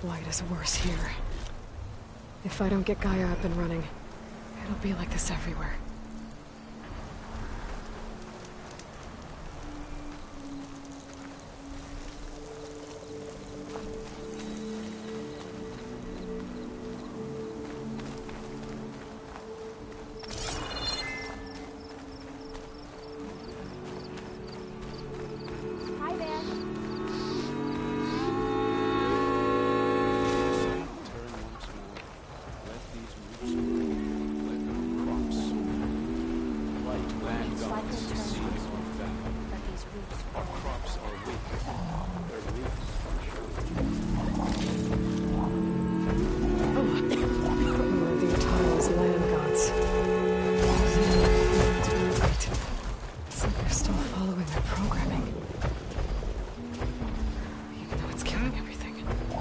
Blight is worse here. If I don't get Gaia up and running, it'll be like this everywhere.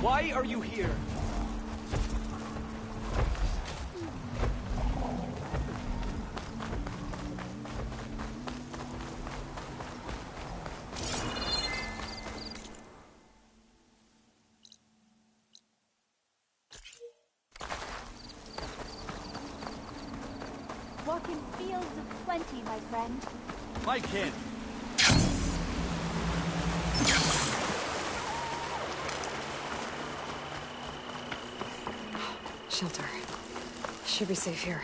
Why are you here? Walk in fields of plenty, my friend. My kin. Shelter. Should be safe here.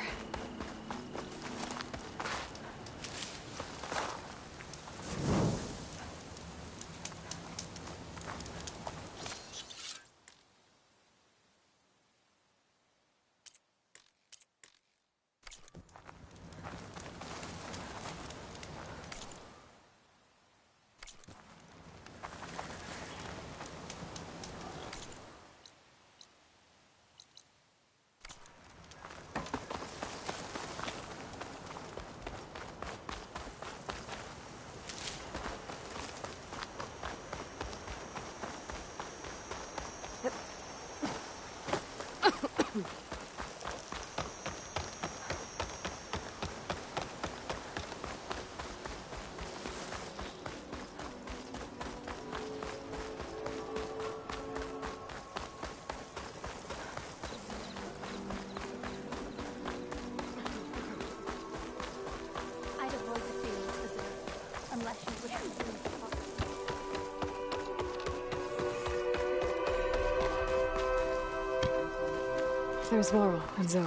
There's Varl and Zoe.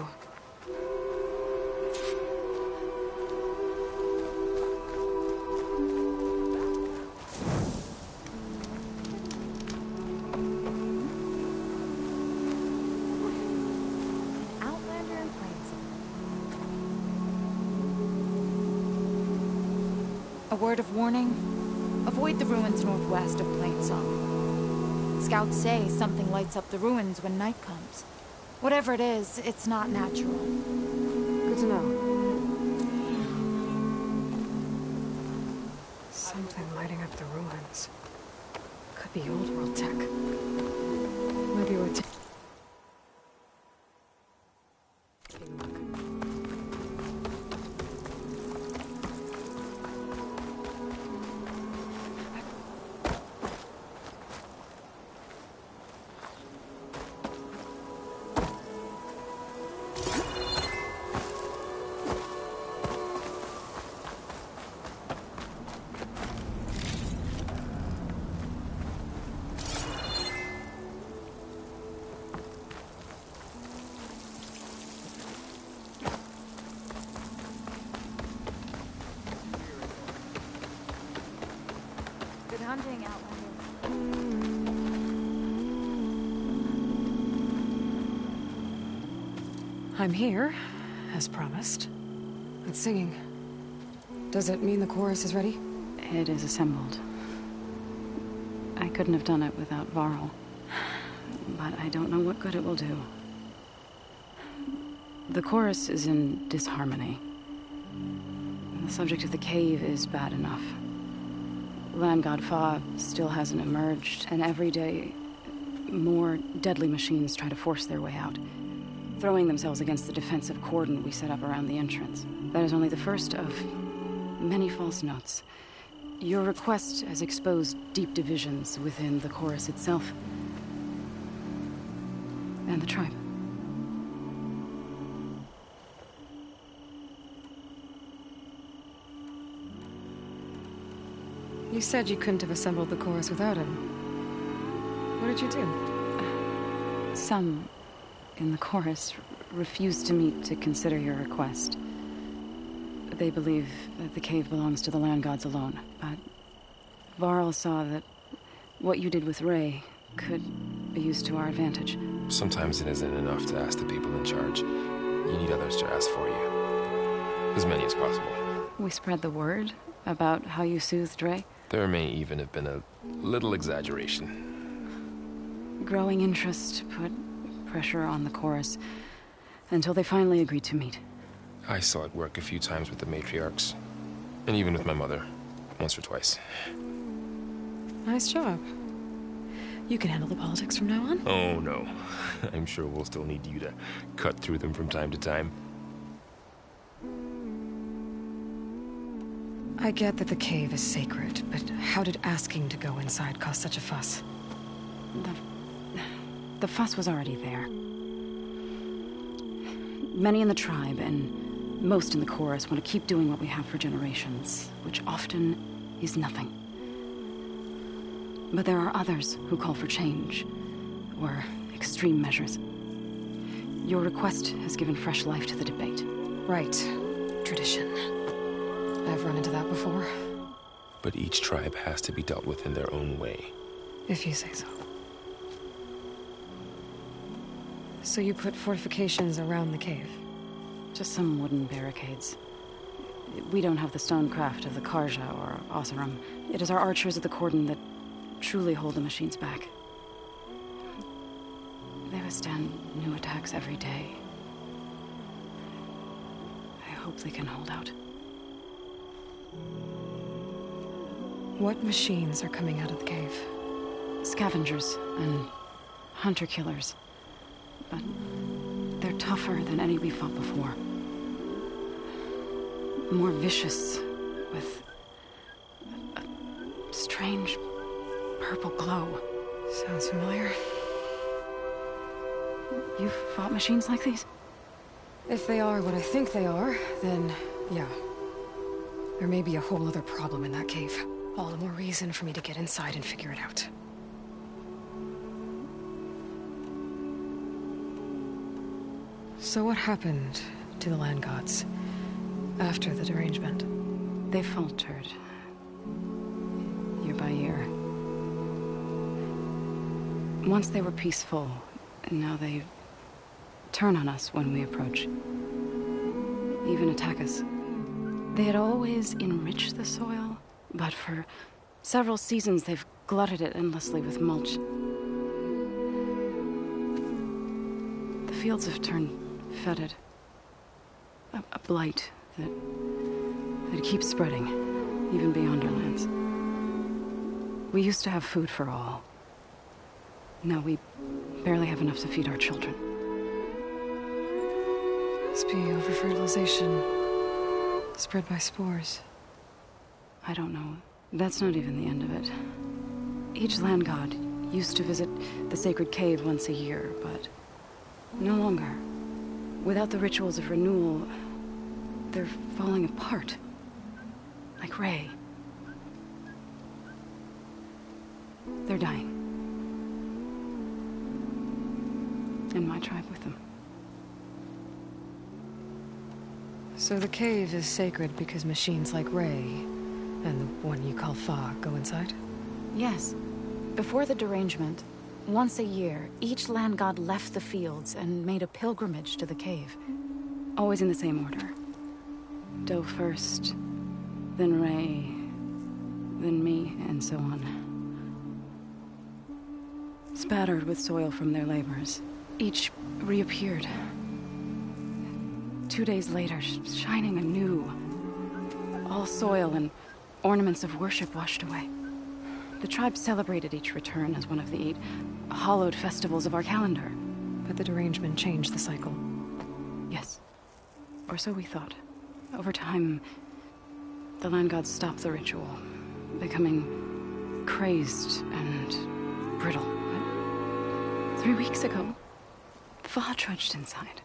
Outlander and Plainsong. A word of warning. Avoid the ruins northwest of Plainsong. Scouts say something lights up the ruins when night comes. Whatever it is, it's not natural. Good to know. Something lighting up the ruins. Could be old world tech. Maybe we're taking a look. Good hunting, Outlander. I'm here, as promised. It's singing. Does it mean the chorus is ready? It is assembled. I couldn't have done it without Varl. But I don't know what good it will do. The chorus is in disharmony. The subject of the cave is bad enough. Land God Fa still hasn't emerged, and every day, more deadly machines try to force their way out, throwing themselves against the defensive cordon we set up around the entrance. That is only the first of many false notes. Your request has exposed deep divisions within the chorus itself. and the tribe. You said you couldn't have assembled the chorus without him. What did you do? Some in the chorus refused to meet to consider your request. They believe that the cave belongs to the land gods alone, but Varl saw that what you did with Ray could be used to our advantage. Sometimes it isn't enough to ask the people in charge. You need others to ask for you. As many as possible. We spread the word about how you soothed Ray. There may even have been a little exaggeration. Growing interest put pressure on the chorus until they finally agreed to meet. I saw it work a few times with the matriarchs. And even with my mother. Once or twice. Nice job. You can handle the politics from now on? Oh, no. I'm sure we'll still need you to cut through them from time to time. I get that the cave is sacred, but how did asking to go inside cause such a fuss? The fuss was already there. Many in the tribe and most in the chorus want to keep doing what we have for generations, which often is nothing. But there are others who call for change, or extreme measures. Your request has given fresh life to the debate. Right. Tradition. I've run into that before. But each tribe has to be dealt with in their own way. If you say so. So you put fortifications around the cave? Just some wooden barricades. We don't have the stonecraft of the Karja or Oseram. It is our archers of the Cordon that truly hold the machines back. They withstand new attacks every day. I hope they can hold out. What machines are coming out of the cave? Scavengers and hunter-killers. But they're tougher than any we fought before. More vicious, with a strange purple glow. Sounds familiar. You've fought machines like these? If they are what I think they are, then yeah. There may be a whole other problem in that cave. All the more reason for me to get inside and figure it out. So what happened to the land gods after the derangement? They faltered. Year by year. Once they were peaceful, and now they turn on us when we approach. Even attack us. They had always enriched the soil, but for several seasons they've glutted it endlessly with mulch. The fields have turned fetid. A blight that keeps spreading, even beyond our lands. We used to have food for all. Now we barely have enough to feed our children. Must be over-fertilization. Spread by spores. I don't know. That's not even the end of it. Each land god used to visit the sacred cave once a year, but no longer. Without the rituals of renewal, they're falling apart. Like Ray. They're dying. And my tribe with them. So the cave is sacred because machines like Ray, and the one you call Fa, go inside? Yes. Before the derangement, once a year, each land god left the fields and made a pilgrimage to the cave. Always in the same order. Doe first, then Ray, then me, and so on. Spattered with soil from their labors, each reappeared. 2 days later, shining anew. All soil and ornaments of worship washed away. The tribe celebrated each return as one of the 8 hallowed festivals of our calendar. But the derangement changed the cycle. Yes. Or so we thought. Over time, the land gods stopped the ritual, becoming crazed and brittle. But 3 weeks ago, Fa trudged inside.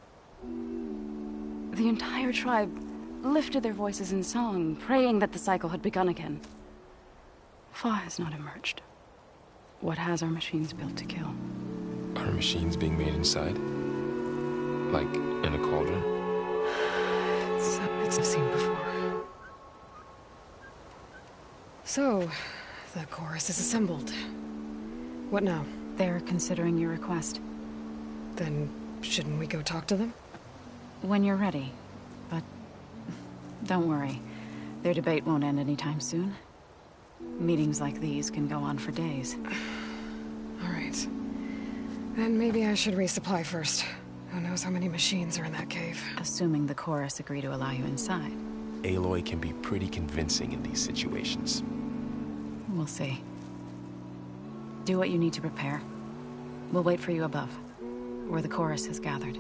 The entire tribe lifted their voices in song, praying that the cycle had begun again. Fa has not emerged. What has our machines built to kill? Are machines being made inside? Like in a cauldron? It's seen before. So, the chorus is assembled. What now? They're considering your request. Then, shouldn't we go talk to them? When you're ready. But don't worry. Their debate won't end anytime soon. Meetings like these can go on for days. All right. Then maybe I should resupply first. Who knows how many machines are in that cave? Assuming the chorus agree to allow you inside. Aloy can be pretty convincing in these situations. We'll see. Do what you need to prepare. We'll wait for you above, where the chorus has gathered.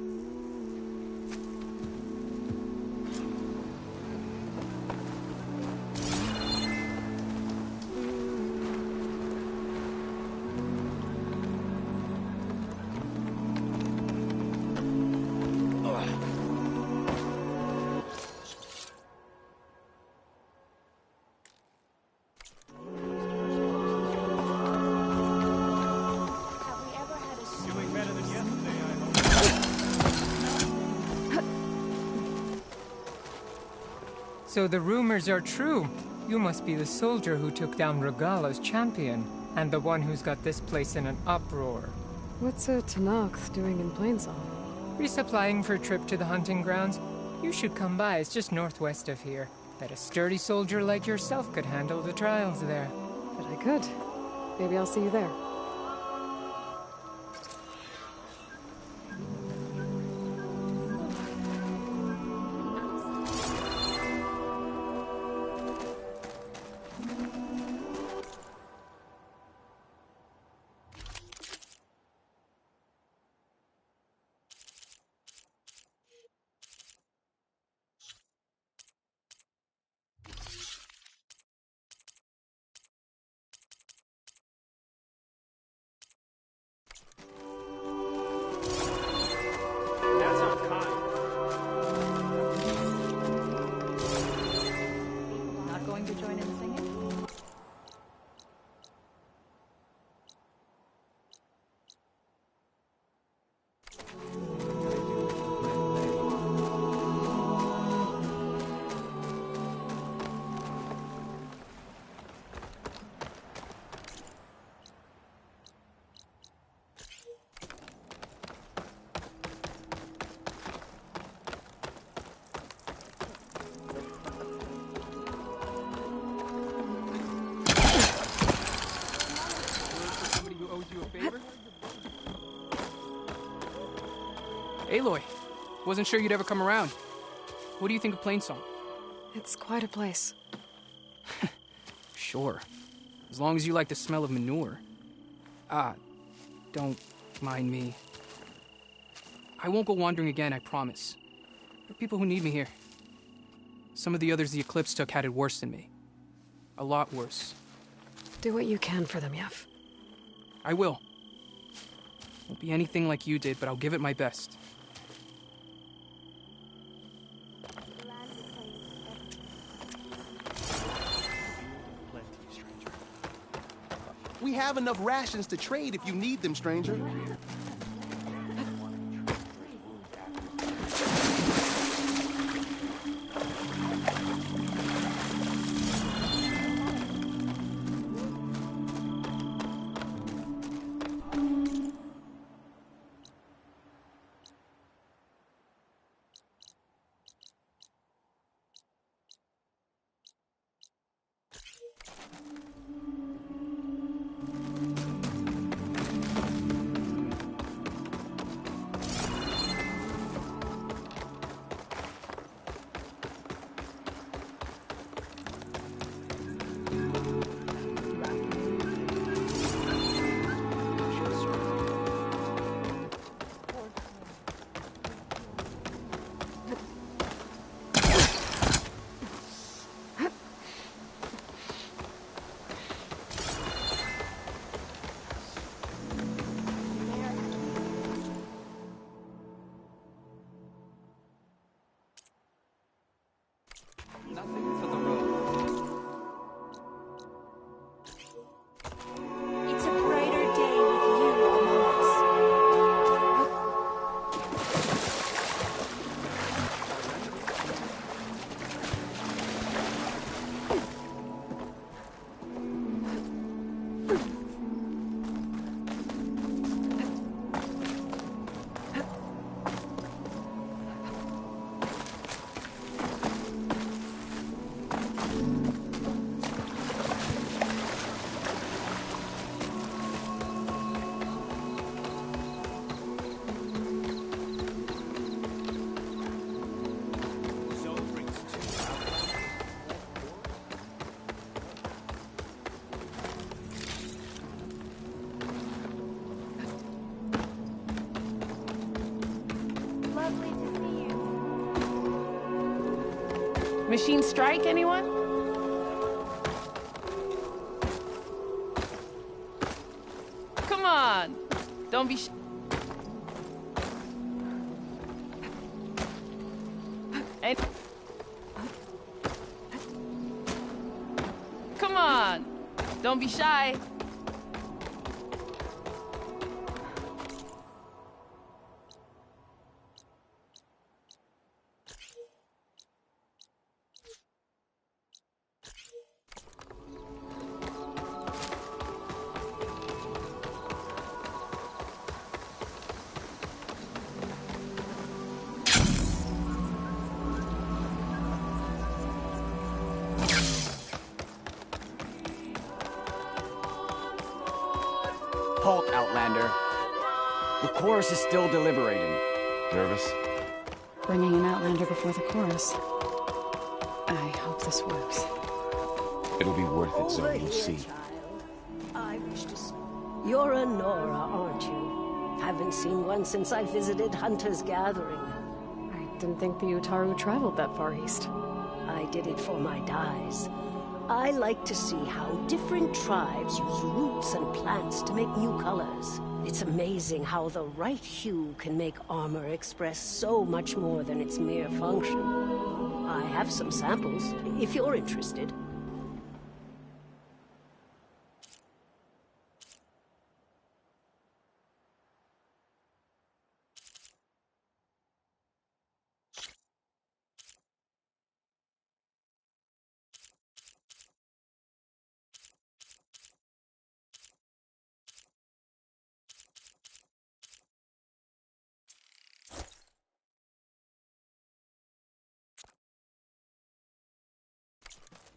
Doing better than yesterday, I hope. So the rumors are true. You must be the soldier who took down Regala's champion, and the one who's got this place in an uproar. What's a Tenakth doing in Plainsong? Resupplying for a trip to the hunting grounds? You should come by, it's just northwest of here. Bet a sturdy soldier like yourself could handle the trials there. But I could. Maybe I'll see you there. That's not kind. Not going to join in singing? Somebody who owes you a favor? Aloy, wasn't sure you'd ever come around. What do you think of Plainsong? It's quite a place. Sure, as long as you like the smell of manure. Ah, don't mind me. I won't go wandering again, I promise. There are people who need me here. Some of the others the Eclipse took had it worse than me. A lot worse. Do what you can for them, Yef. I will. Won't be anything like you did, but I'll give it my best. We have enough rations to trade if you need them, stranger. Lovely to see you. Machine strike, anyone? Come on! Don't be Come on! Don't be shy. Halt, Outlander. The chorus is still deliberating. Nervous? Bringing an Outlander before the chorus. I hope this works. It'll be worth it, Zoe, Over you'll here, see. child. I wish to see. You're a Nora, aren't you? Haven't seen one since I visited Hunter's Gathering. I didn't think the Utaru traveled that far east. I did it for my dyes. I like to see how different tribes use roots and plants to make new colors. It's amazing how the right hue can make armor express so much more than its mere function. I have some samples, if you're interested.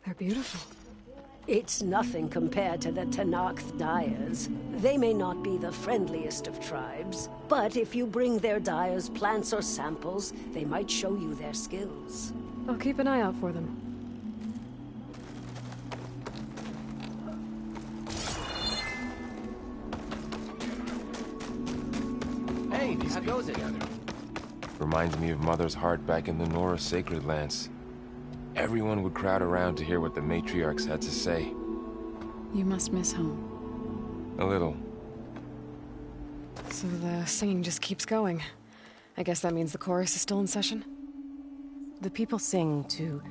They're beautiful. It's nothing compared to the Tenakth dyers. They may not be the friendliest of tribes, but if you bring their dyers plants or samples, they might show you their skills. I'll keep an eye out for them. Hey, how goes it? Reminds me of Mother's heart back in the Nora Sacred Lands. Everyone would crowd around to hear what the matriarchs had to say. You must miss home. A little. So the singing just keeps going. I guess that means the chorus is still in session? The people sing to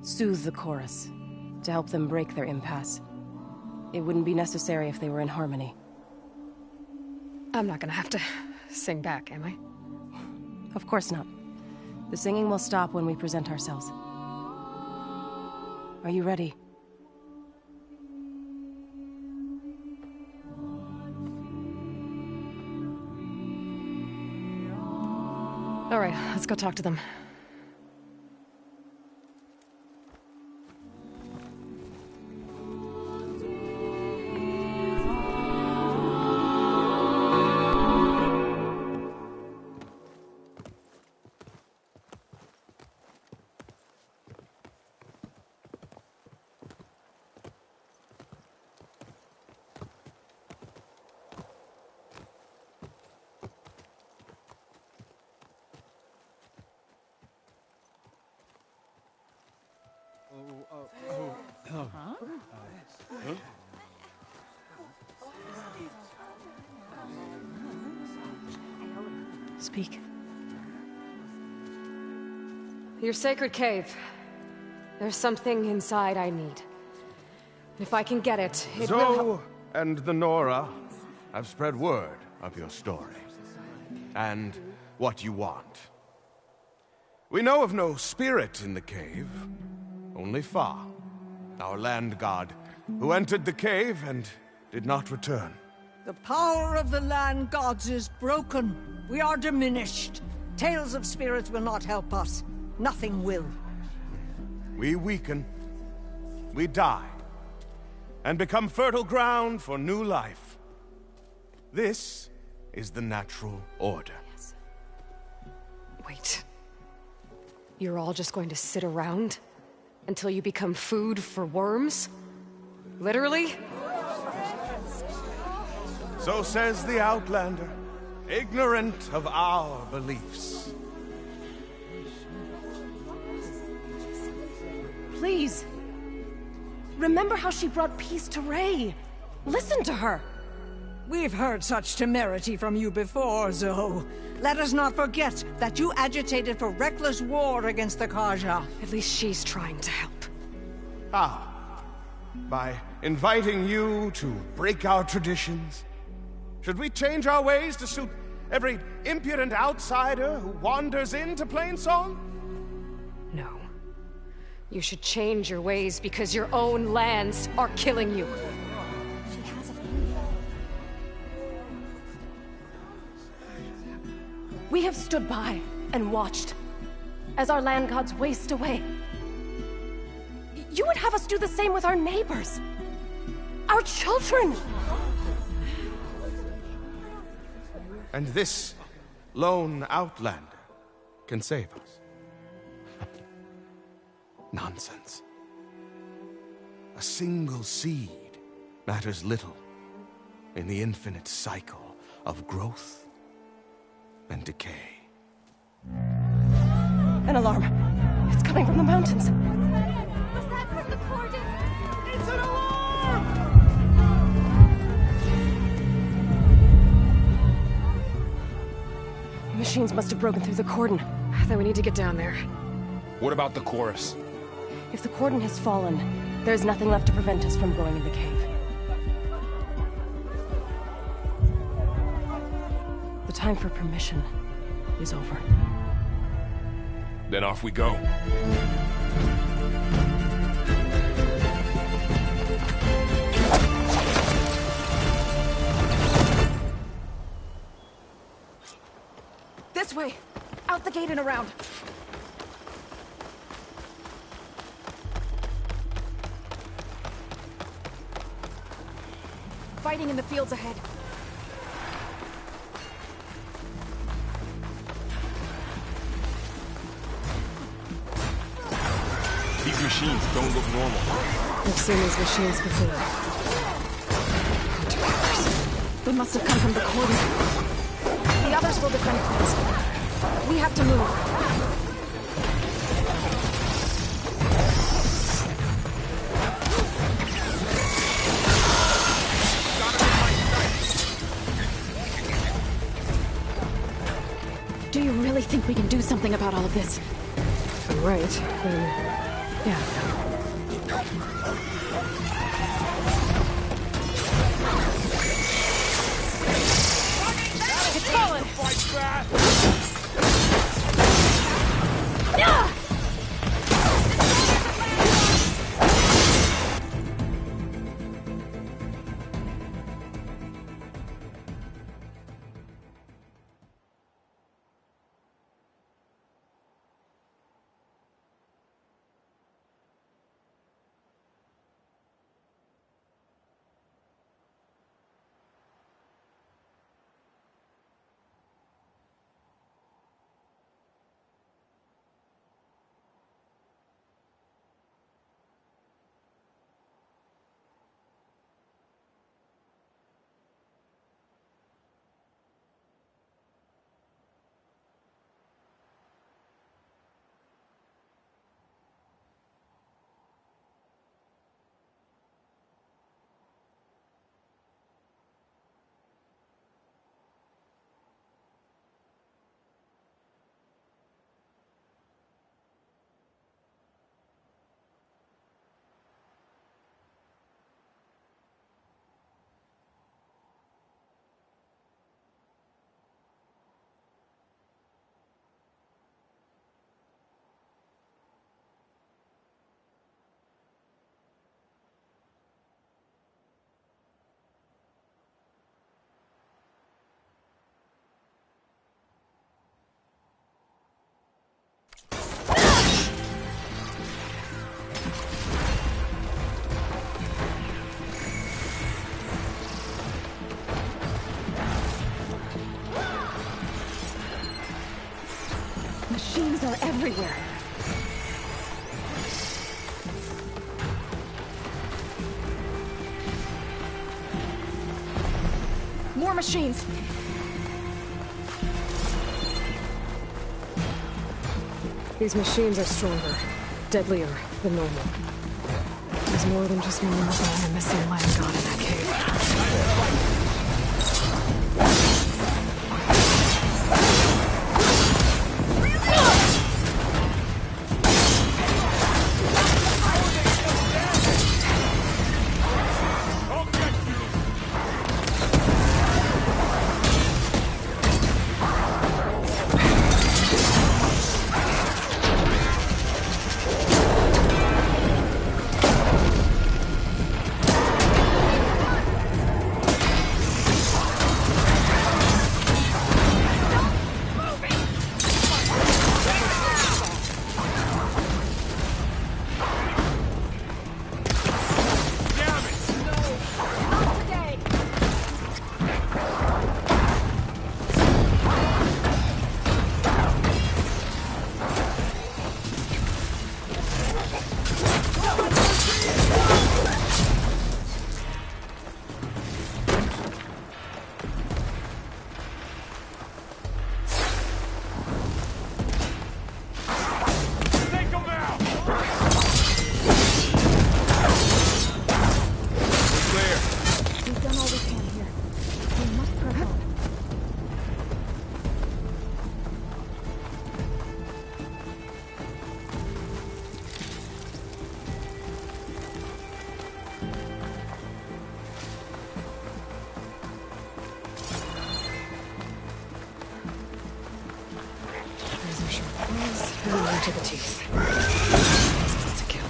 soothe the chorus, to help them break their impasse. It wouldn't be necessary if they were in harmony. I'm not gonna have to sing back, am I? Of course not. The singing will stop when we present ourselves. Are you ready? All right, let's go talk to them. Speak. Your sacred cave. There's something inside I need. If I can get it, it will help. Zoe and the Nora have spread word of your story. And what you want. We know of no spirit in the cave. Only Fa, our land god, who entered the cave and did not return. The power of the land gods is broken. We are diminished. Tales of spirits will not help us. Nothing will. We weaken. We die. And become fertile ground for new life. This is the natural order. Yes. Wait. You're all just going to sit around until you become food for worms? Literally? So says the Outlander, ignorant of our beliefs. please. Remember how she brought peace to Ray. Listen to her. We've heard such temerity from you before, Zoe. Let us not forget that you agitated for reckless war against the Kaja. At least she's trying to help. By inviting you to break our traditions? Should we change our ways to suit every impudent outsider who wanders into Plainsong? No. You should change your ways because your own lands are killing you. She has a We have stood by and watched as our land gods waste away. You would have us do the same with our neighbors, our children. And this lone outlander can save us. Nonsense. A single seed matters little in the infinite cycle of growth and decay. An alarm. It's coming from the mountains. Was that from the Cordon? It's an alarm! The machines must have broken through the cordon. Then we need to get down there. What about the chorus? If the cordon has fallen, there's nothing left to prevent us from going in the cave. The time for permission is over. Then off we go. This way! Out the gate and around! Fighting in the fields ahead. These machines don't look normal. I've seen these machines before. They must have come from the cordon. The others will defend us. We have to move. Do you really think we can do something about all of this? If I'm right, then... yeah. It's fallen! Fight back! Machines are everywhere. More machines. These machines are stronger. deadlier than normal. There's more than just one and a missing land god in that cave. To the teeth. To kill.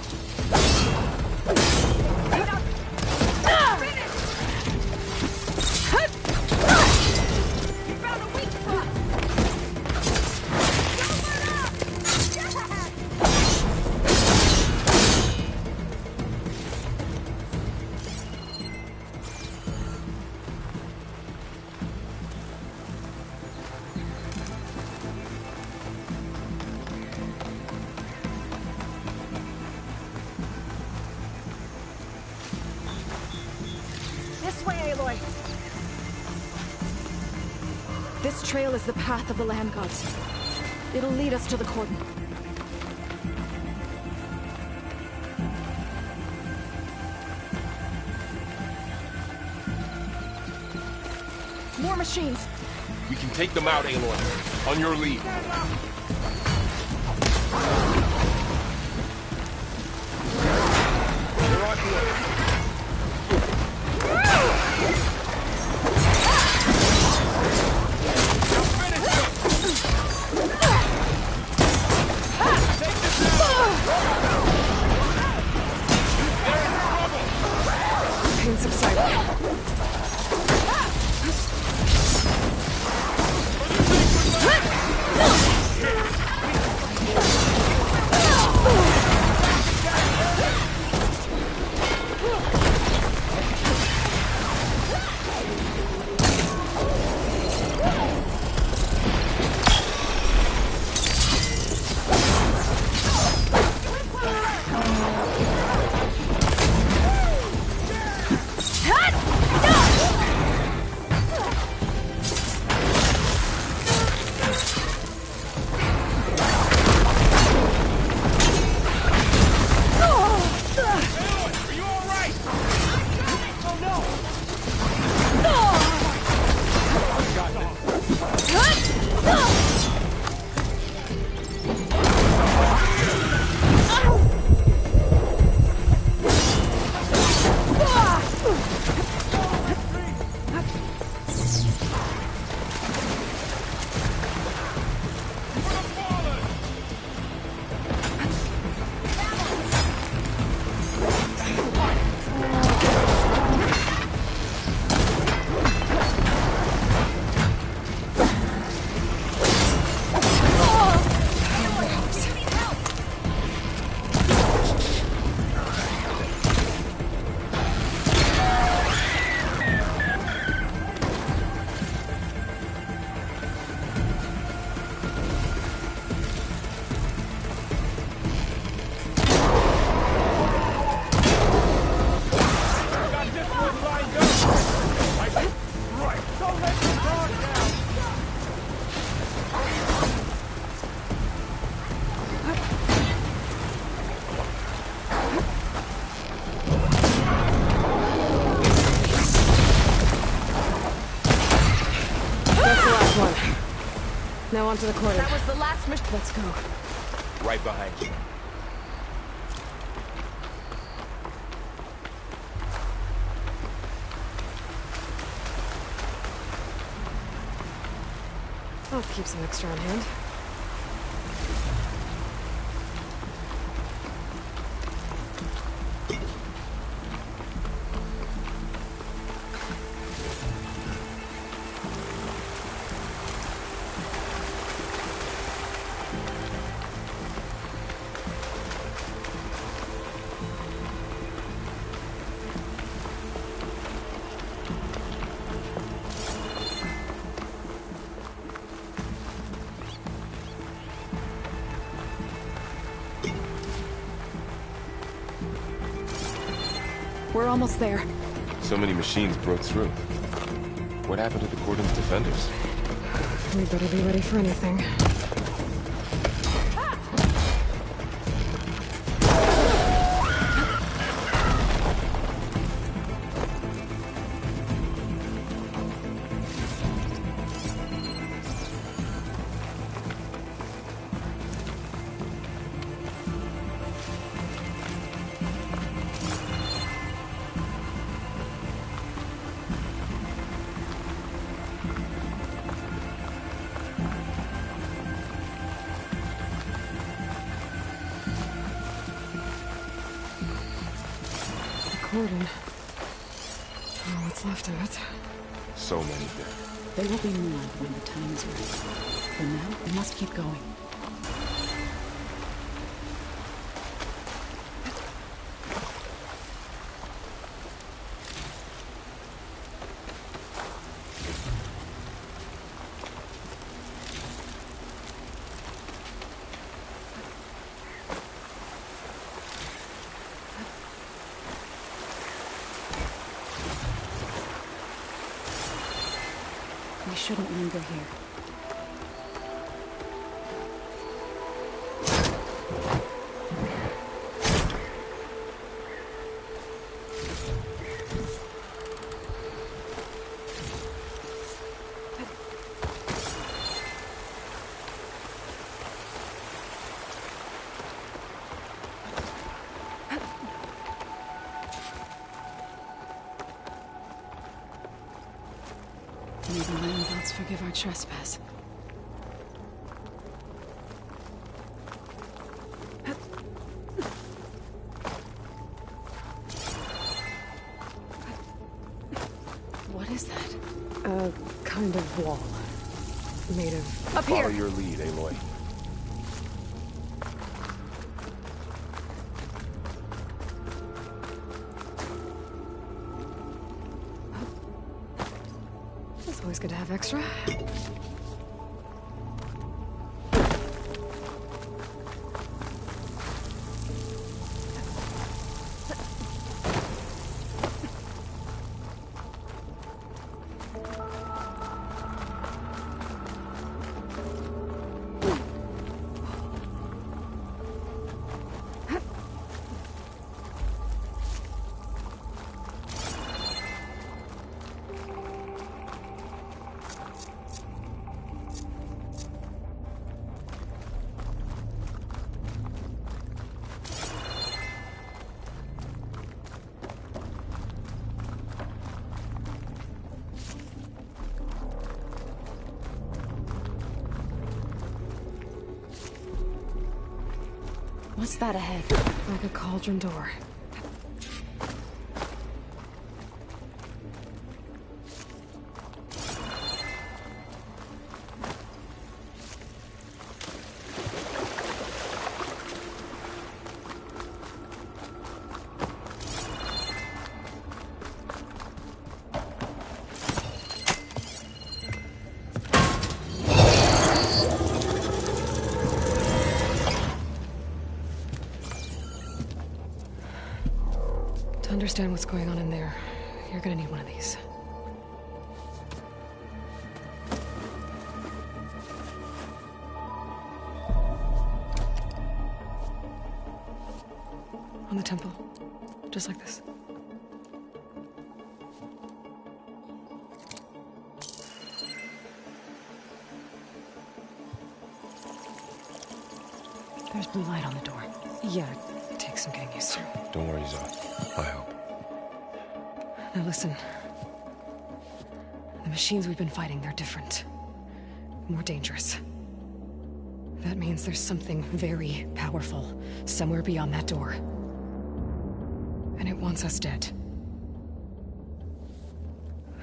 This trail is the path of the land gods. It'll lead us to the cordon. More machines! We can take them out, Aloy. On your lead. They're on board. Pain subsided. Now onto the cordon. That was the last mission. Let's go. Right behind you. I'll keep some extra on hand. We're almost there. So many machines broke through. What happened to the cordon's defenders? We better be ready for anything. Cordon. Oh, what's left of it? So many dead. There will be more when the time is right. For now, we must keep going. We shouldn't linger here. May the land gods forgive our trespass. What is that? A kind of wall. Made of... Up here! Follow your lead, Aloy. It's always good to have extra. What's that ahead? Like a cauldron door. To understand what's going on in there, you're gonna need one of these. On the temple. Just like this. There's blue light on the door. Yeah, it takes some getting used to. Don't worry, Zod. I help. Now listen. The machines we've been fighting, they're different. More dangerous. That means there's something very powerful somewhere beyond that door. And it wants us dead.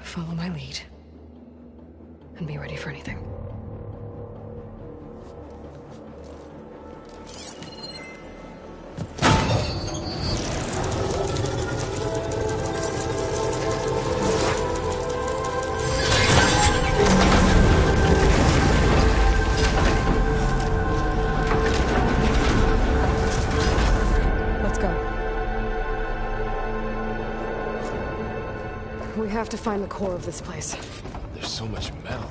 Follow my lead. And be ready for anything. We have to find the core of this place. There's so much metal.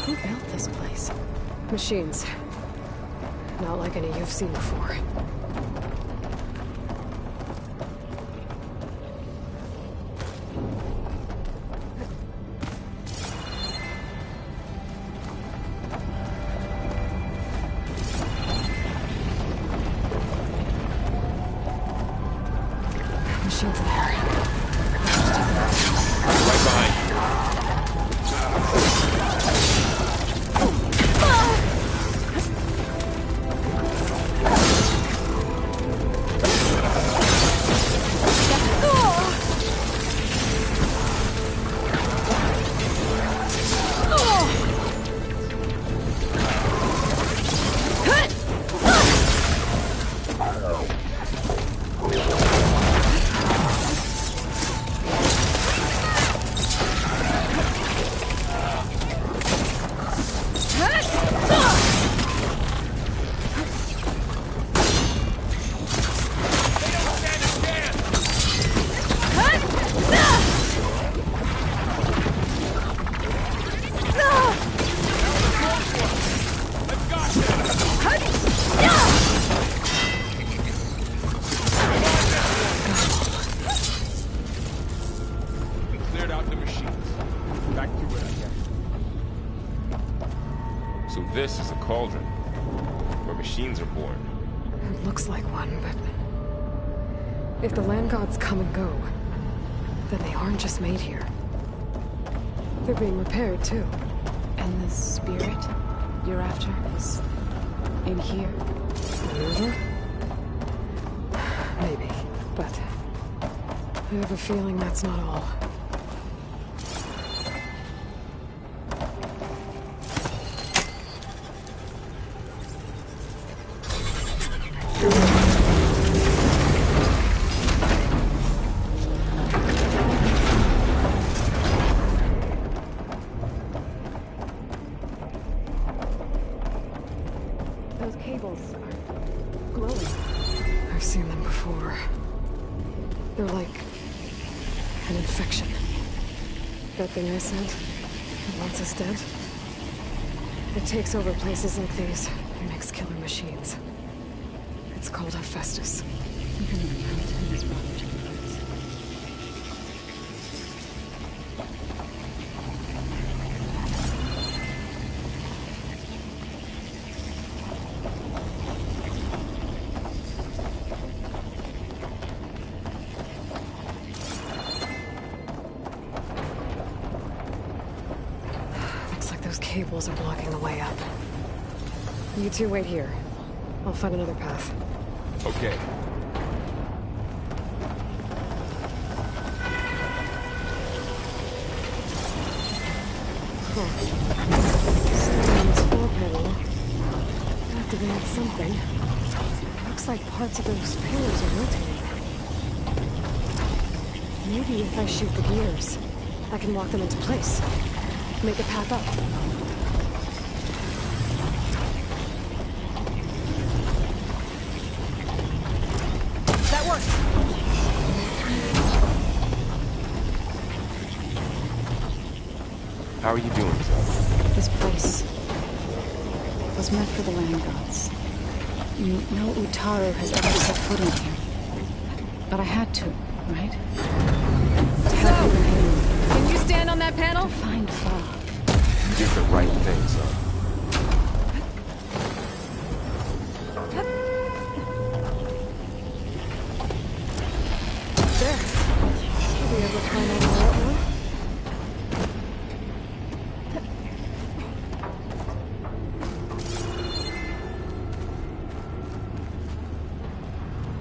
Who built this place? Machines. Not like any you've seen before. Machines in there. Right behind you. So this is a cauldron, where machines are born. It looks like one, but... if the land gods come and go, then they aren't just made here. They're being repaired, too. And the spirit you're after is in here? River? Maybe, but I have a feeling that's not all. Those cables are glowing. I've seen them before. They're like an infection. That thing I said, it wants us dead. It takes over places like these and makes killer machines. It's called Hephaestus. Looks like those cables are blocking the way up. You two wait here. I'll find another path. Okay. Stay on this floor panel. Activate something. Looks like parts of those pillars are rotating. Maybe if I shoot the gears, I can lock them into place. Make a path up. That works! How are you doing, Zod? This place was meant for the land gods. No Utaru has ever set foot in here. But I had to, right? To help you in. Can you stand on that panel? To find Fa. You did the right thing, Zod. climb all the way up now?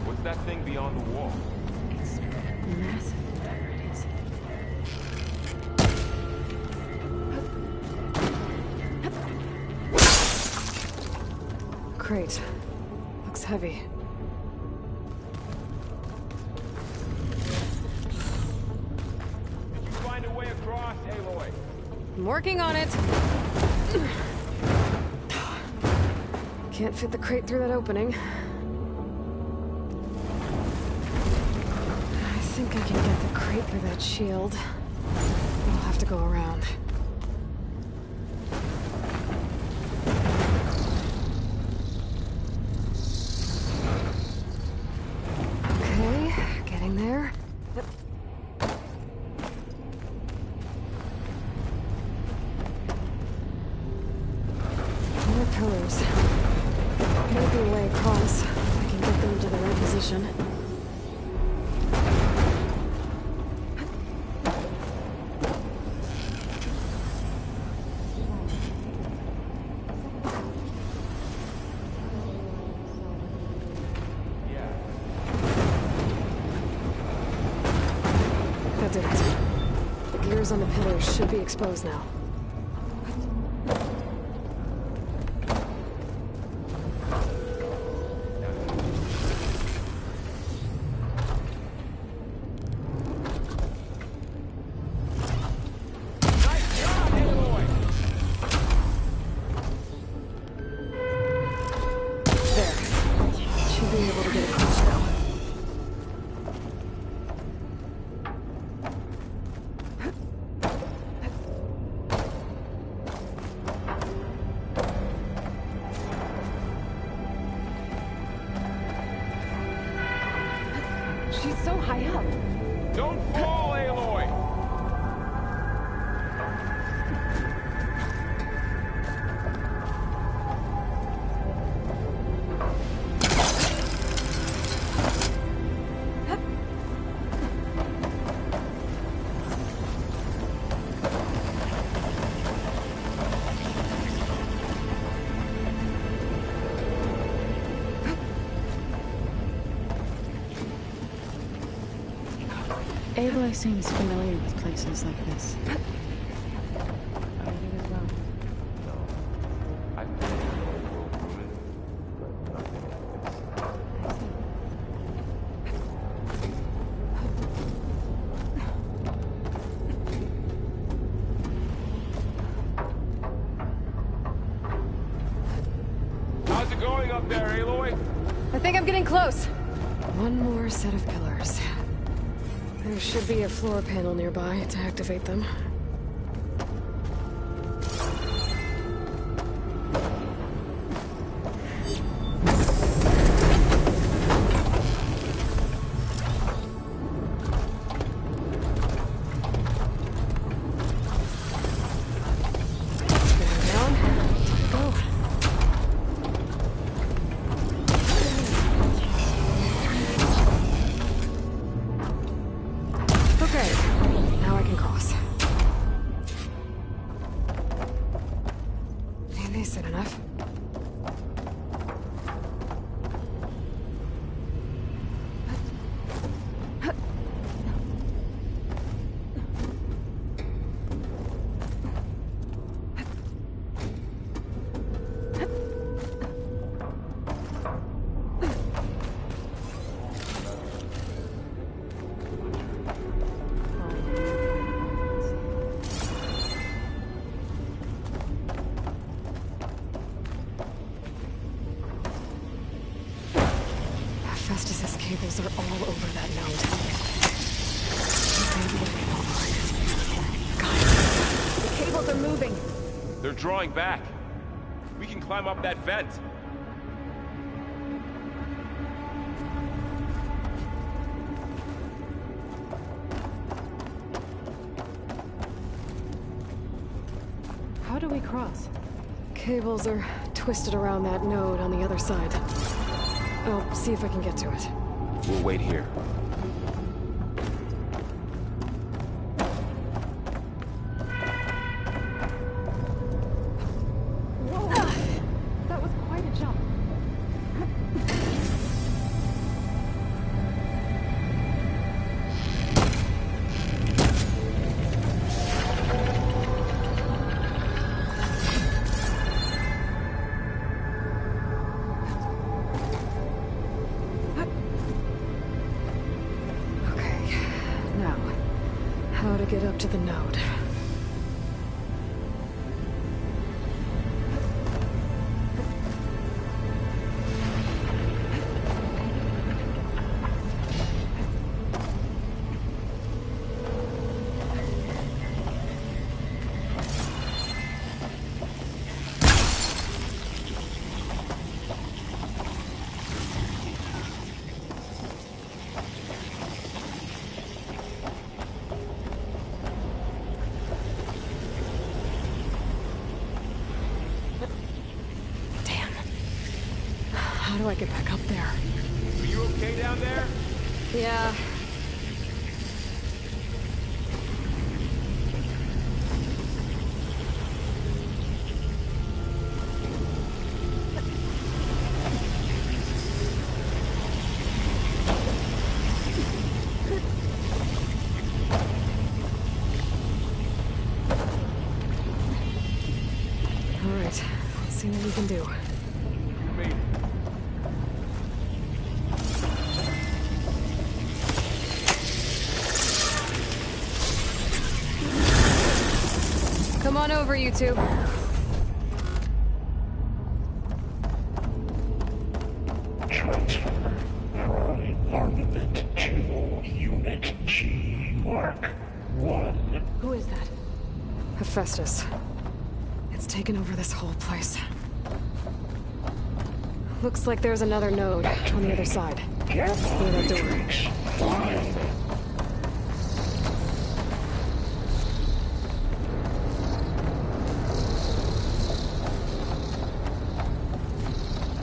What's that thing beyond the wall? It's massive. Crate. Looks heavy. Did you find a way across, Aloy? I'm working on it. Can't fit the crate through that opening. I think I can get the crate through that shield. I'll have to go around. Okay, getting there. More pillars. Might be a way across. I can get them into the right position. That did it. The gears on the pillars should be exposed now. Should be able to get across now. She's so high up. Don't fall, Aloy! Aloy seems familiar with places like this. I've been in an old world ruin, but nothing like this. How's it going up there, Aloy? I think I'm getting close. One more set of pillars. There should be a floor panel nearby to activate them. Now I can cross. And they said enough. Festus's cables are all over that node. Guys, the cables are moving. They're drawing back. We can climb up that vent. How do we cross? Cables are twisted around that node on the other side. I'll see if I can get to it. We'll wait here. to the node. How do I get back up there? Are you okay down there? Yeah. All right, let's see what we can do. You made it. Come on over, you two. Transfer Prime Armament to Unit G Mark 1. Who is that? Hephaestus. It's taken over this whole place. Looks like there's another node on the other side. Near that door.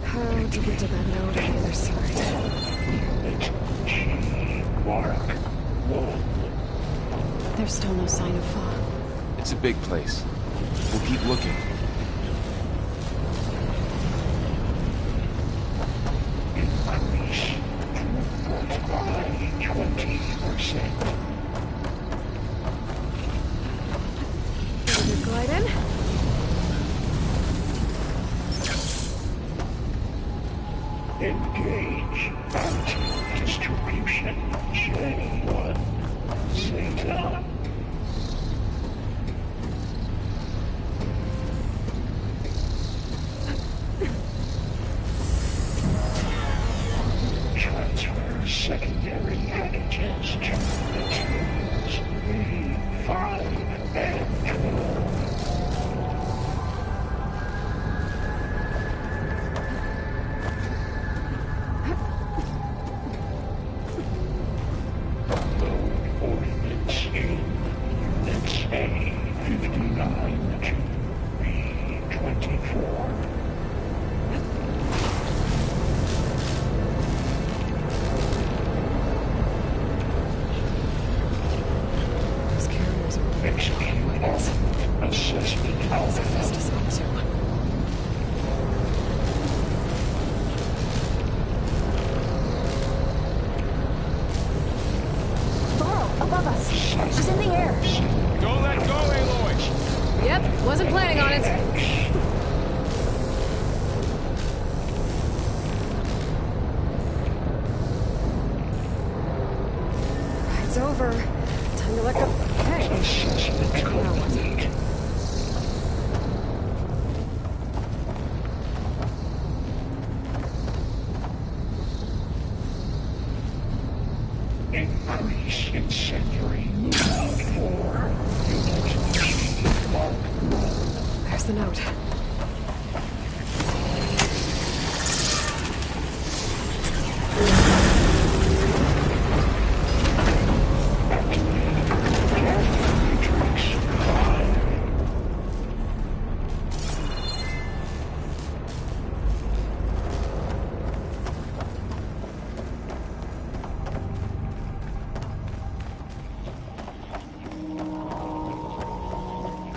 How to get to that node on the other side? Mark 1. There's still no sign of Fa. It's a big place. We'll keep looking. Increase throughput by 20%. Ready to glide in? Engage anti-distribution J1 Zeta. Transfer secondary packages to materials V5 and 12. Ordinance in Units A59 to B24. Those carriers are Execute all assessment How's Hephaestus up to? Above us. She's in the air. Don't let go, Aloy! Yep, wasn't planning on it. It's over. Time to let go. Hey. Now what? Increase incendiary movement for Unit G Mark 1. There's the note.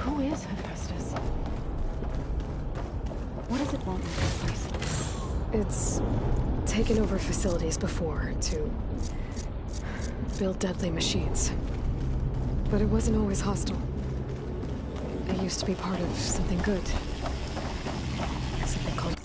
Who is Hephaestus? What does it want in this place? It's taken over facilities before to build deadly machines. But it wasn't always hostile. It used to be part of something good. Something called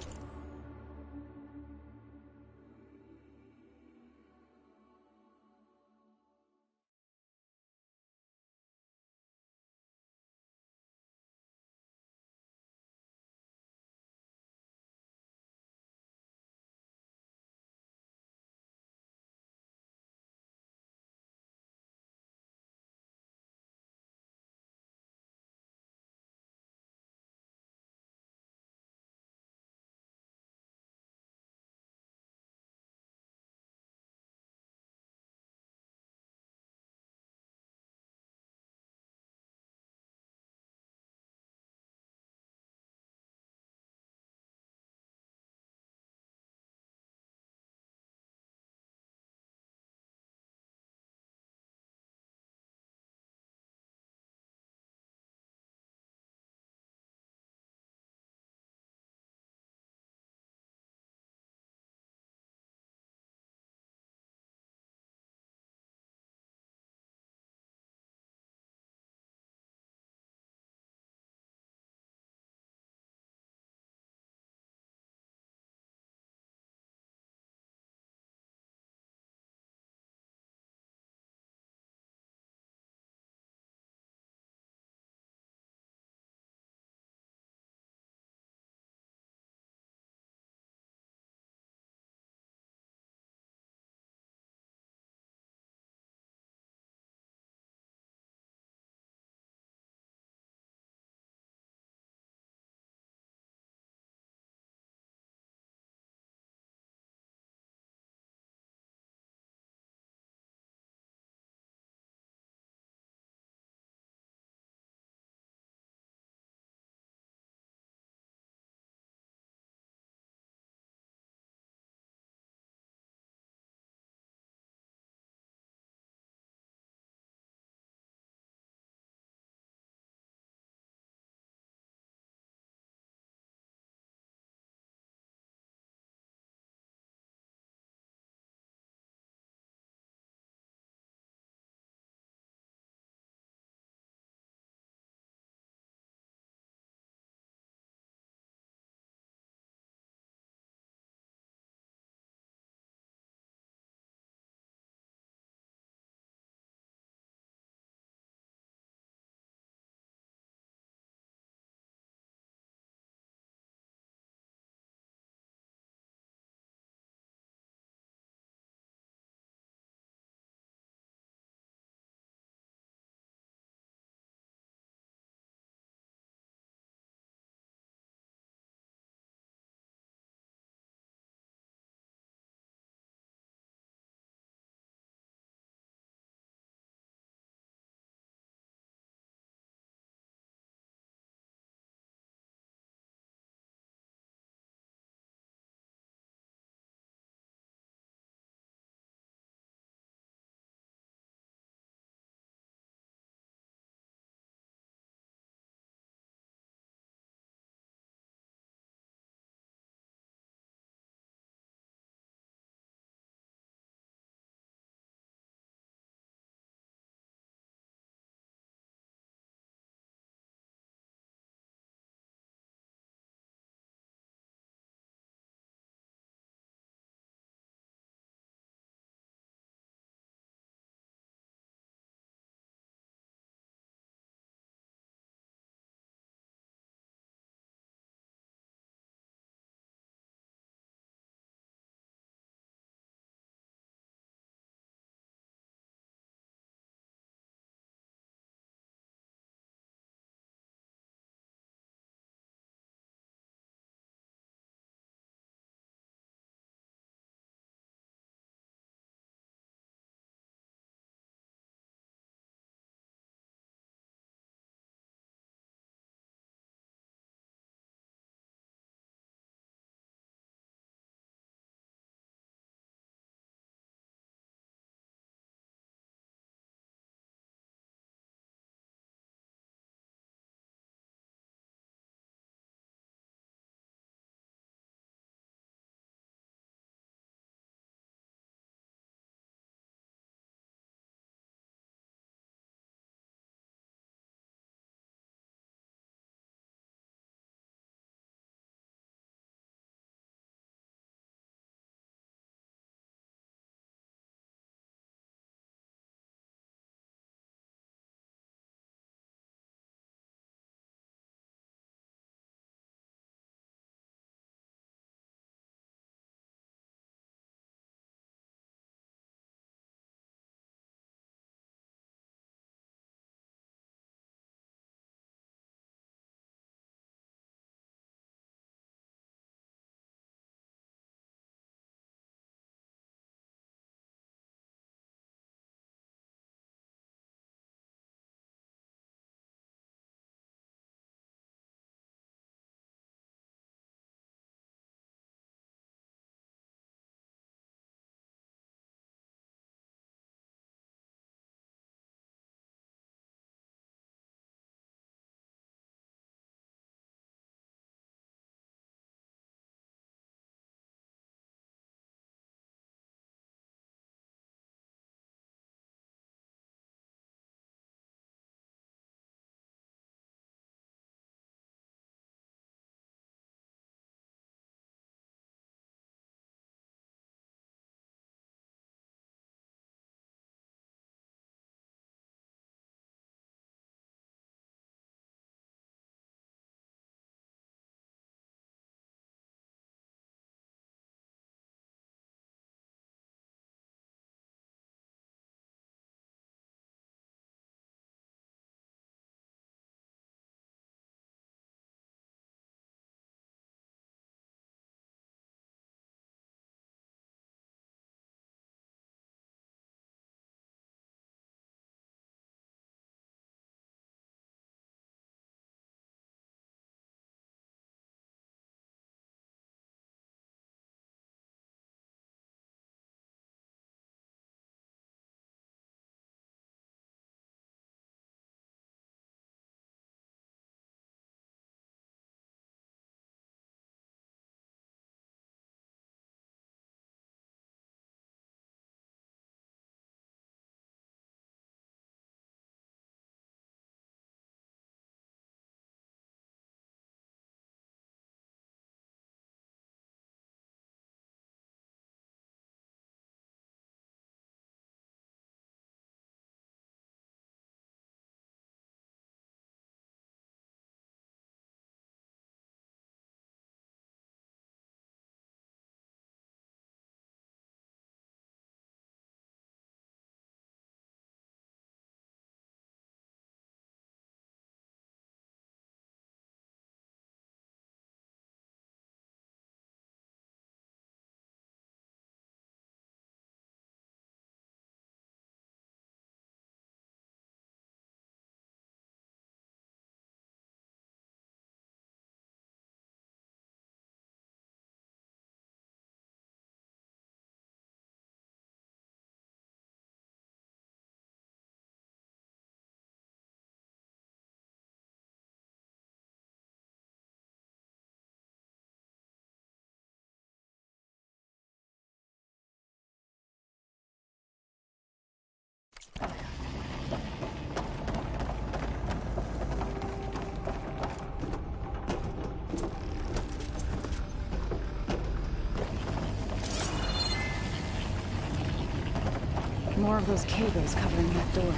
more of those cables covering that door.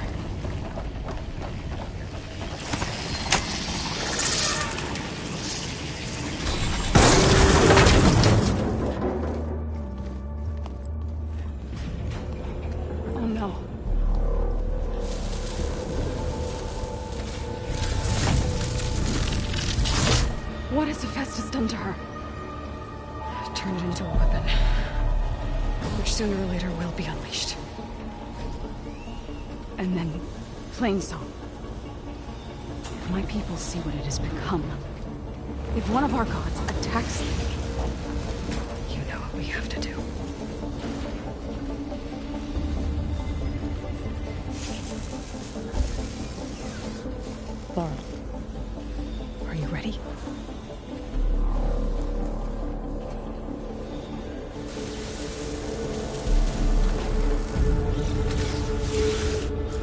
Oh no. What has Hephaestus done to her? Turn it into a weapon, which sooner or later will be unleashed. And then, Plainsong. If my people see what it has become, if one of our gods attacks them, you know what we have to do. Laura, are you ready?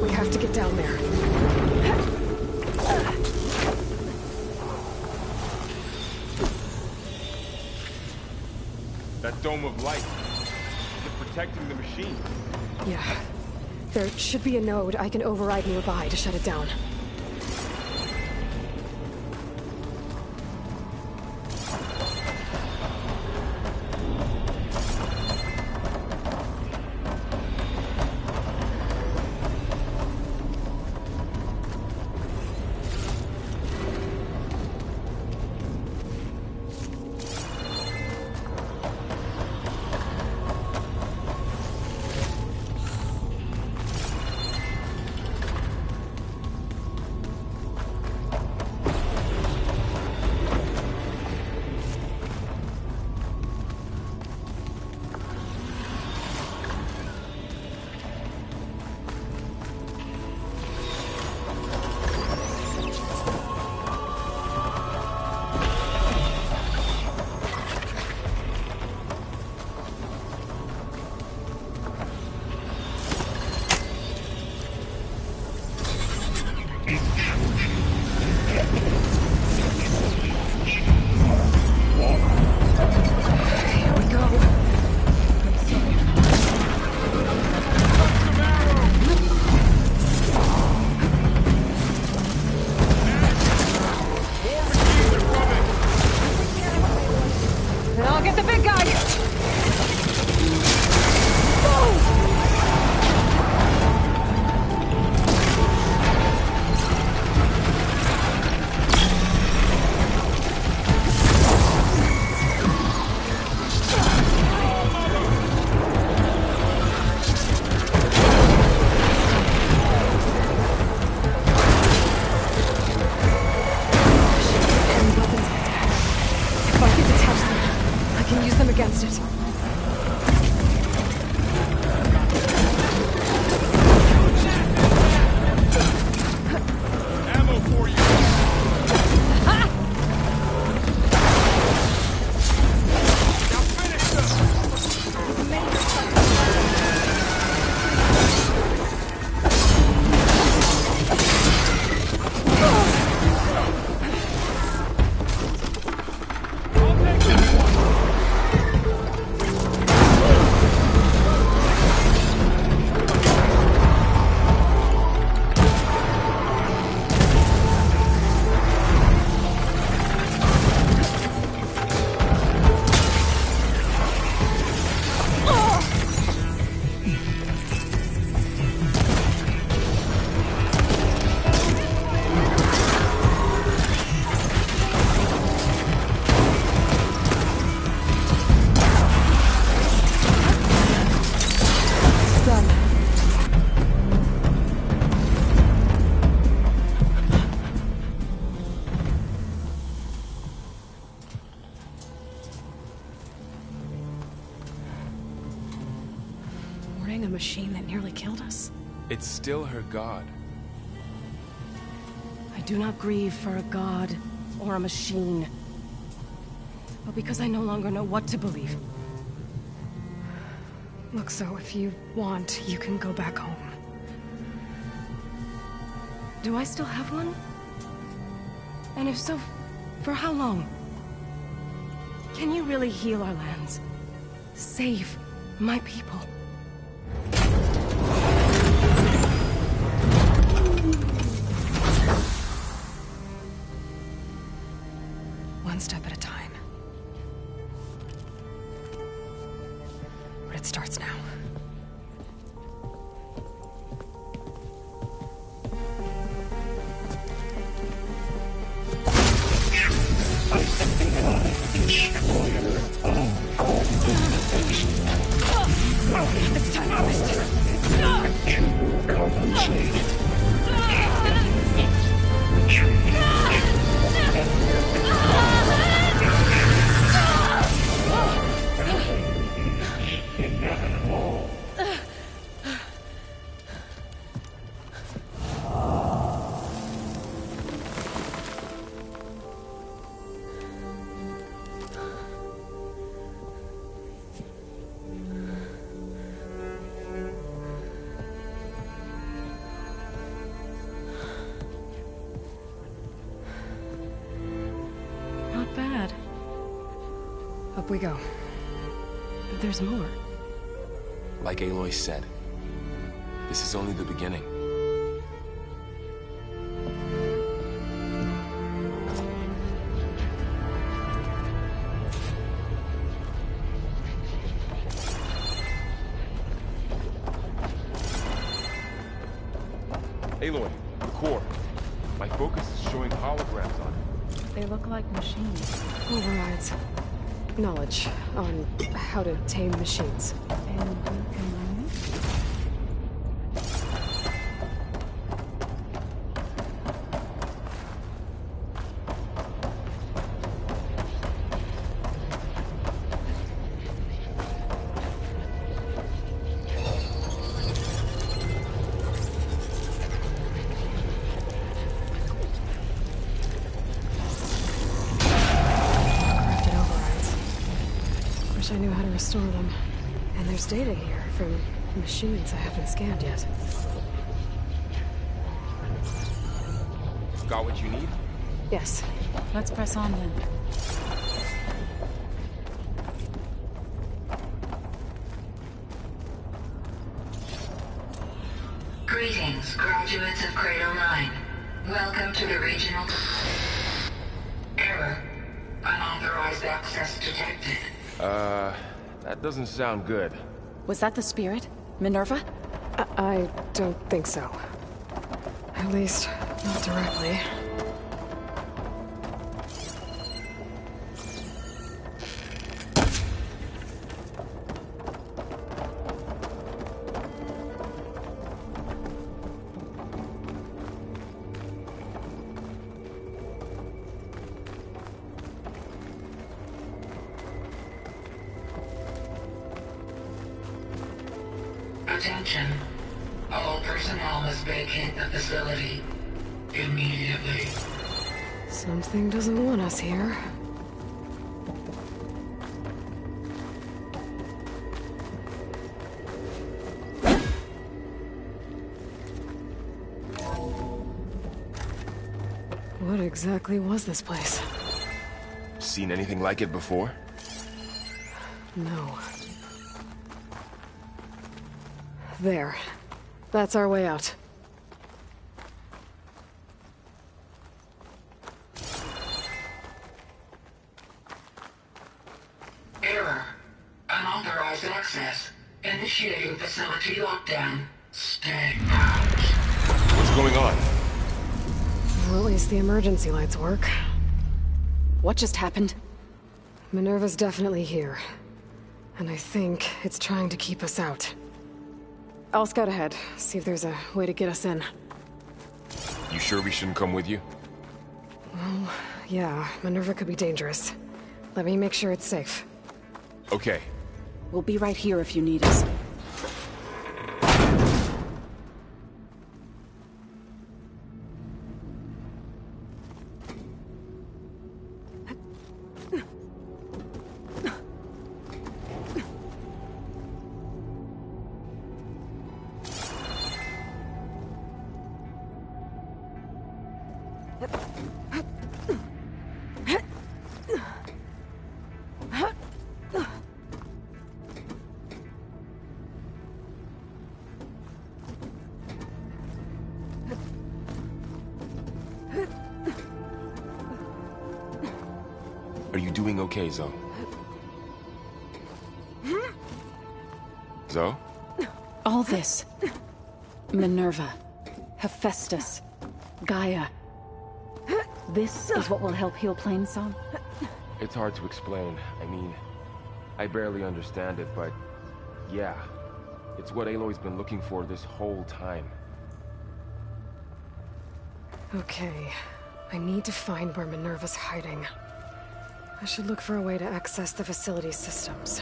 We have to get down there. That dome of light. Is it protecting the machine? Yeah. There should be a node I can override nearby to shut it down. Against it. Ammo for you! Now finish A machine that nearly killed us. It's still her god. I do not grieve for a god or a machine, but because I no longer know what to believe. Look, so if you want, you can go back home. Do I still have one? And if so, for how long? Can you really heal our lands? Save my people? step at a time. But it starts now. Destroyer It's time to twist. and you will compensate. Inevitable. Not bad. Up we go. There's more. Like Aloy said, this is only the beginning. Aloy, the core. My focus is showing holograms on it. They look like machines. Overrides. Knowledge on how to tame machines. And you can learn it? I knew how to restore them. And there's data here from machines I haven't scanned yet. Got what you need? Yes. Let's press on then. Greetings, graduates of Cradle 9. Welcome to the regional... Error. Unauthorized access detected. That doesn't sound good. Was that the spirit? Minerva? I don't think so. At least, not directly. Attention. All personnel must vacate the facility immediately. Something doesn't want us here. What exactly was this place? Seen anything like it before? No. There. That's our way out. Error. Unauthorized access. Initiating facility lockdown. Stay out. What's going on? Well, at least the emergency lights work. What just happened? Minerva's definitely here. And I think it's trying to keep us out. I'll scout ahead, see if there's a way to get us in. You sure we shouldn't come with you? Well, yeah, Minerva could be dangerous. Let me make sure it's safe. Okay. We'll be right here if you need us. doing okay, Zoe? Zoe? All this. Minerva. Hephaestus. Gaia. This is what will help heal Plainsong? It's hard to explain. I mean, I barely understand it, but yeah. It's what Aloy's been looking for this whole time. Okay. I need to find where Minerva's hiding. I should look for a way to access the facility systems.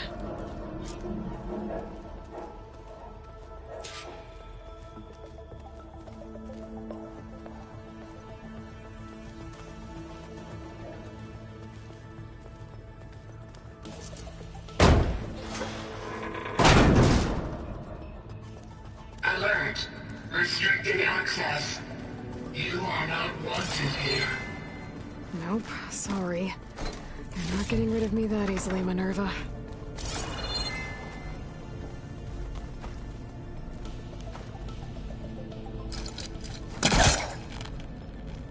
Alert! Restricted access. You are not wanted here. Nope, sorry. You're not getting rid of me that easily, Minerva.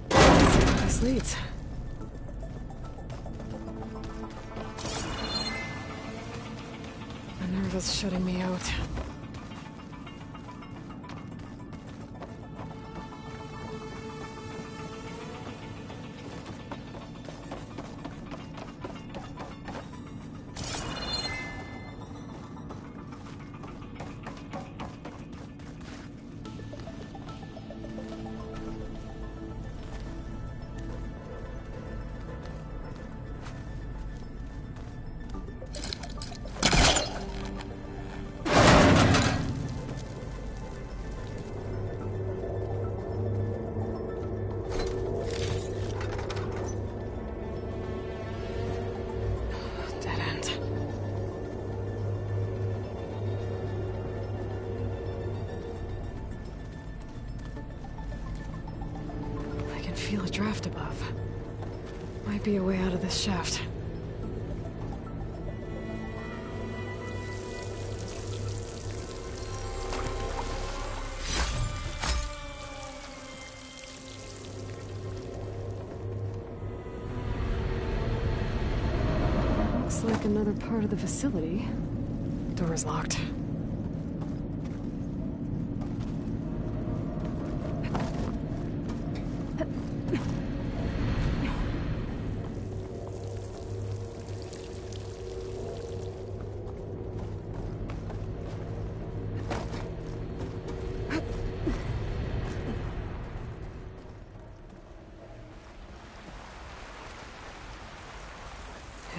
This leads. Minerva's shutting me out. Feel a draft above. Might be a way out of this shaft. Looks like another part of the facility. Door's locked.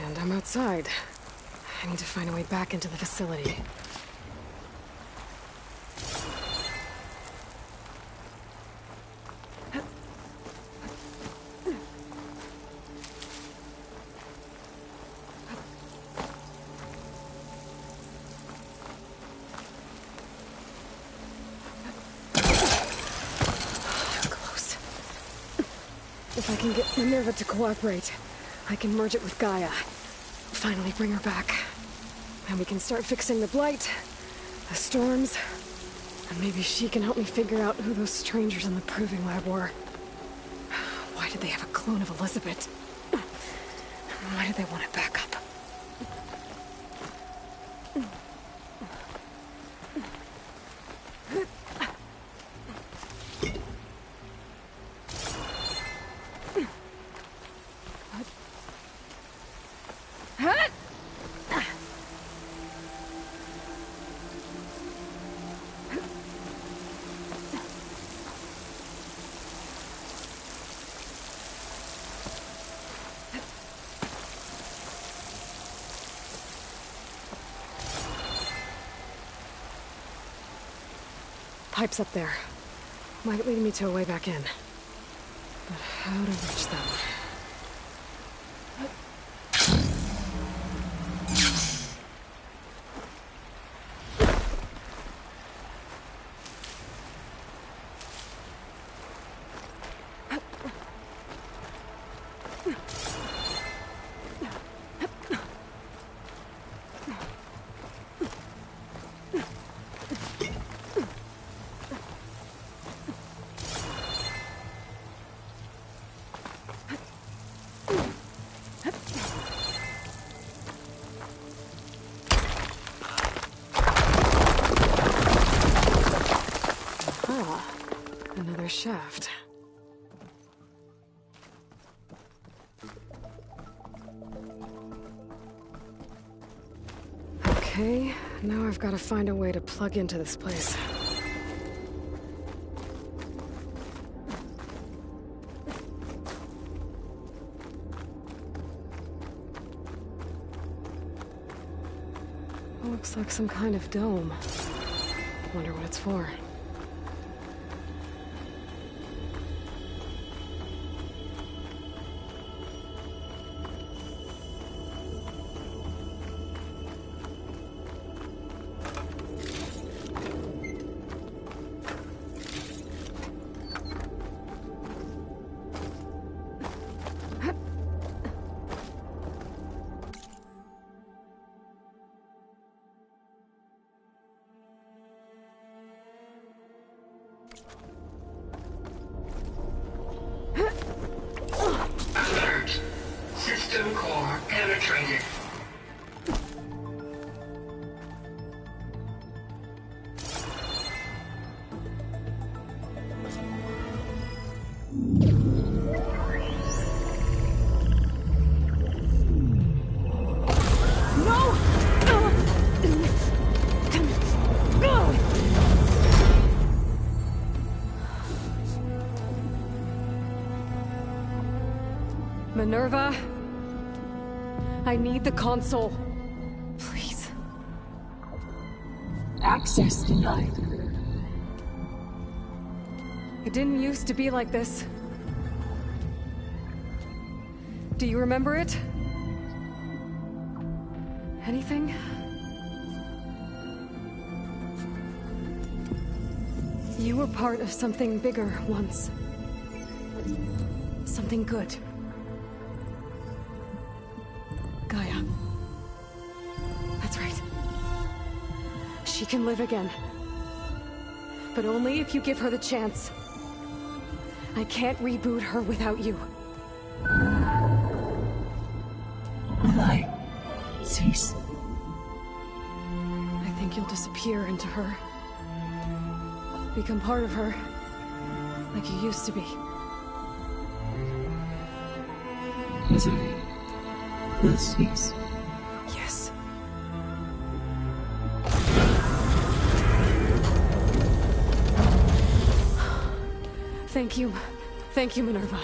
And I'm outside. I need to find a way back into the facility. Close. If I can get Minerva to cooperate, I can merge it with Gaia. Finally bring her back. And we can start fixing the Blight, the storms, and maybe she can help me figure out who those strangers in the Proving Lab were. Why did they have a clone of Elizabeth? Why did they want it back up? Pipes up there. Might lead me to a way back in. But how to reach them? shaft. Okay, now I've got to find a way to plug into this place. Looks like some kind of dome. Wonder what it's for. Alert. System core penetrated. Minerva, I need the console. Please. Access denied. It didn't used to be like this. Do you remember it? Anything? You were part of something bigger once. Something good. Gaia. That's right. She can live again. But only if you give her the chance. I can't reboot her without you. Lie. Cease. I think you'll disappear into her. Become part of her. Like you used to be. Misery. Will cease. Yes. Thank you. Thank you, Minerva.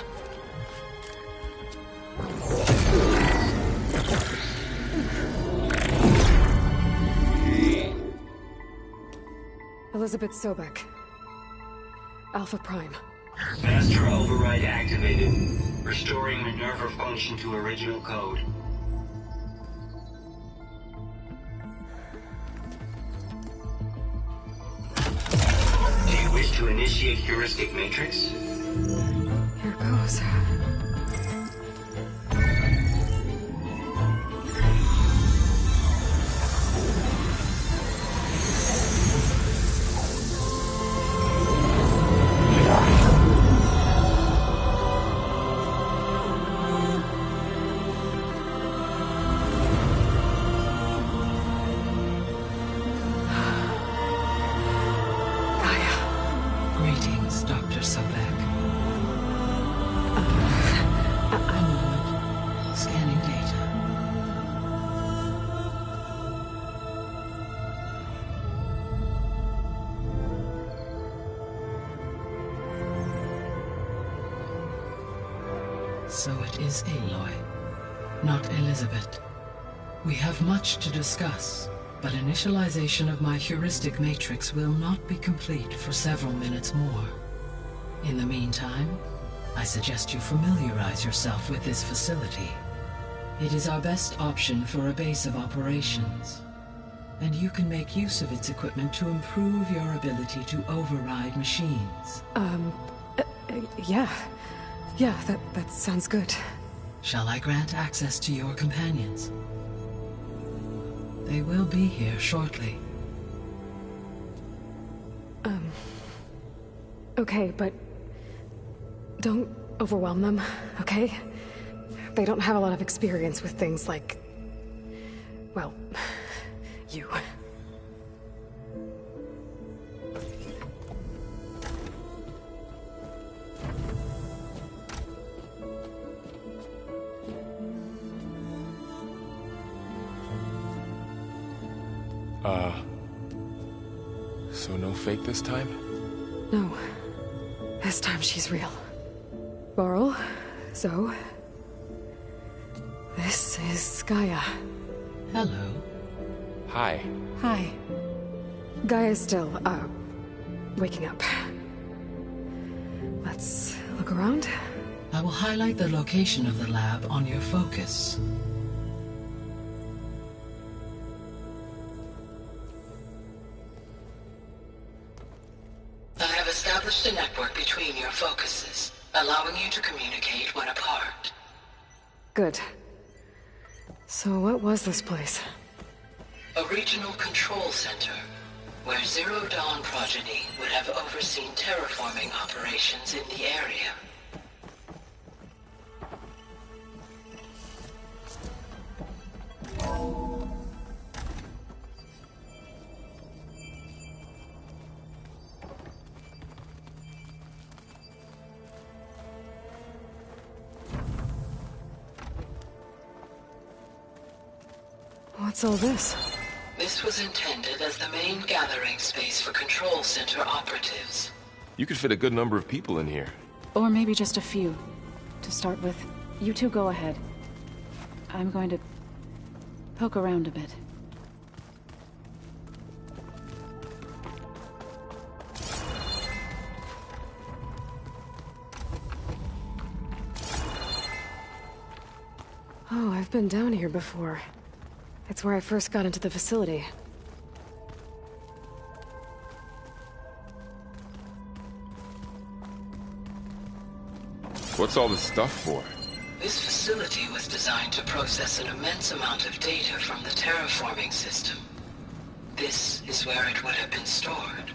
Elizabeth Sobek. Alpha Prime. Master override activated. Restoring Minerva function to original code. Do you wish to initiate heuristic matrix? Here goes. Greetings, Dr. Sobek. A moment. Scanning data. So it is Aloy, not Elizabeth. We have much to discuss, but initialization of my heuristic matrix will not be complete for several minutes more. In the meantime, I suggest you familiarize yourself with this facility. It is our best option for a base of operations, and you can make use of its equipment to improve your ability to override machines. Yeah. Yeah, that sounds good. Shall I grant access to your companions? They will be here shortly. Okay, but don't overwhelm them, okay? They don't have a lot of experience with things like, well, you. So no fake this time? No. This time she's real. Varl, Zoe. This is Gaia. Hello. Hi. Hi. Gaia's still, waking up. Let's look around. I will highlight the location of the lab on your focus. I have established a network between your focuses, allowing you to communicate when apart. Good. So what was this place? A regional control center, where Zero Dawn progeny would have overseen terraforming operations in the area. What's all this? This was intended as the main gathering space for control center operatives. You could fit a good number of people in here. Or maybe just a few. To start with, you two go ahead. I'm going to poke around a bit. Oh, I've been down here before. It's where I first got into the facility. What's all this stuff for? This facility was designed to process an immense amount of data from the terraforming system. This is where it would have been stored.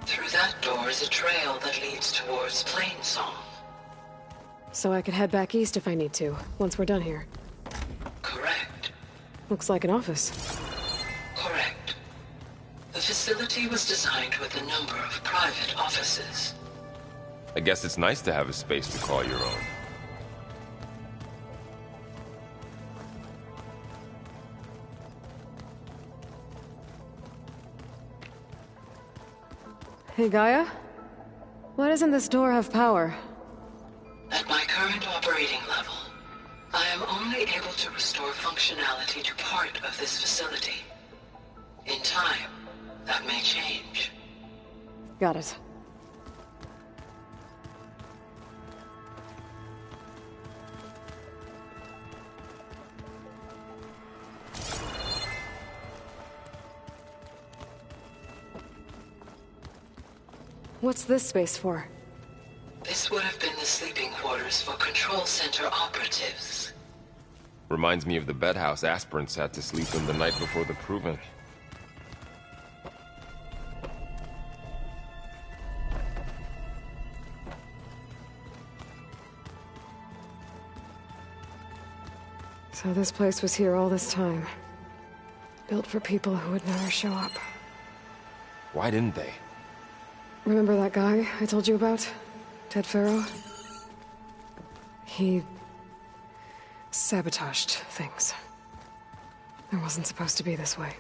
Through that door is a trail that leads towards Plainsong. So I could head back east if I need to, once we're done here. Correct. Looks like an office. Correct. The facility was designed with a number of private offices. I guess it's nice to have a space to call your own. Hey, Gaia? Why doesn't this door have power? At my current operating level, I am only able to restore functionality to part of this facility. In time, that may change. Got it. What's this space for? This would have been the sleeping quarters for control center operatives. Reminds me of the bedhouse aspirants had to sleep in the night before the proving. So this place was here all this time. Built for people who would never show up. Why didn't they? Remember that guy I told you about? Ted Faro? He sabotaged things. It wasn't supposed to be this way.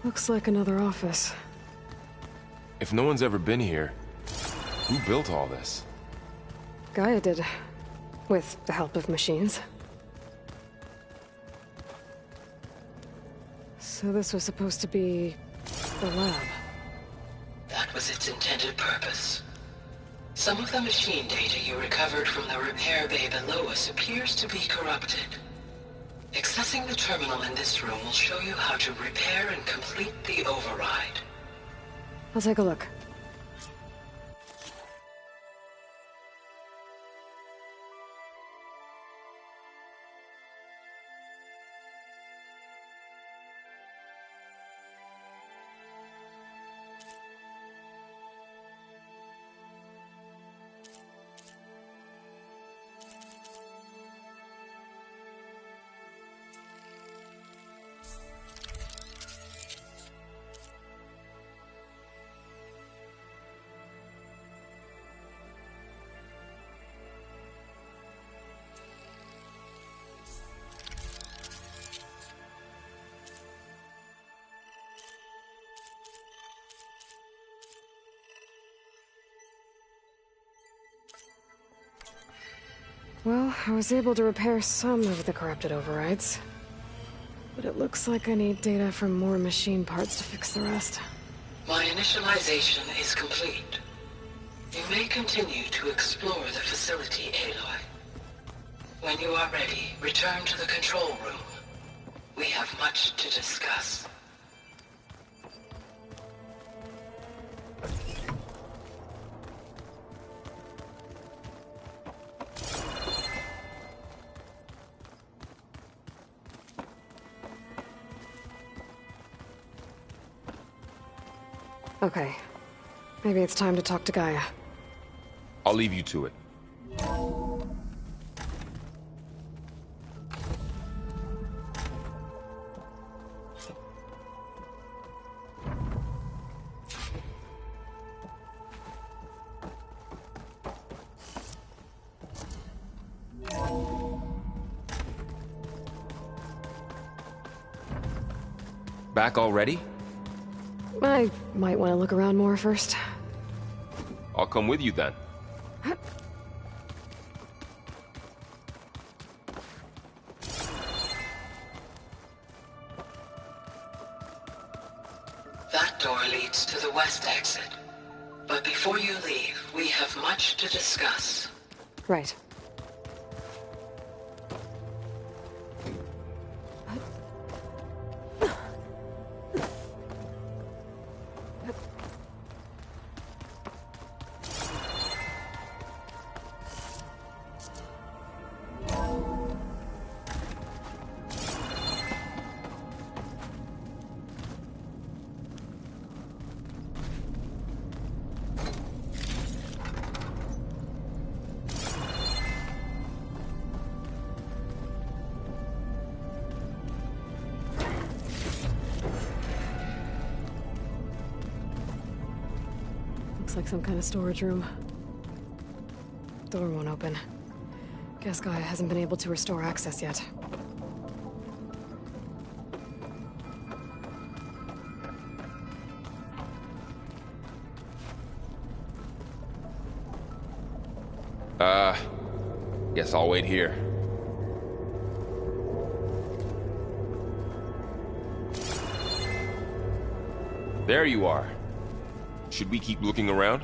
Looks like another office. If no one's ever been here, who built all this? Gaia did. With the help of machines. So this was supposed to be the lab. That was its intended purpose. Some of the machine data you recovered from the repair bay below us appears to be corrupted. Accessing the terminal in this room will show you how to repair and complete the override. I'll take a look. Well, I was able to repair some of the corrupted overrides. But it looks like I need data from more machine parts to fix the rest. My initialization is complete. You may continue to explore the facility, Aloy. When you are ready, return to the control room. We have much to discuss. Okay. Maybe it's time to talk to Gaia. I'll leave you to it. Back already? I might want to look around more first. I'll come with you then. That door leads to the west exit. But before you leave, we have much to discuss. Right. Looks like some kind of storage room. Door won't open. Guess Gaia hasn't been able to restore access yet. Guess I'll wait here. There you are. Should we keep looking around?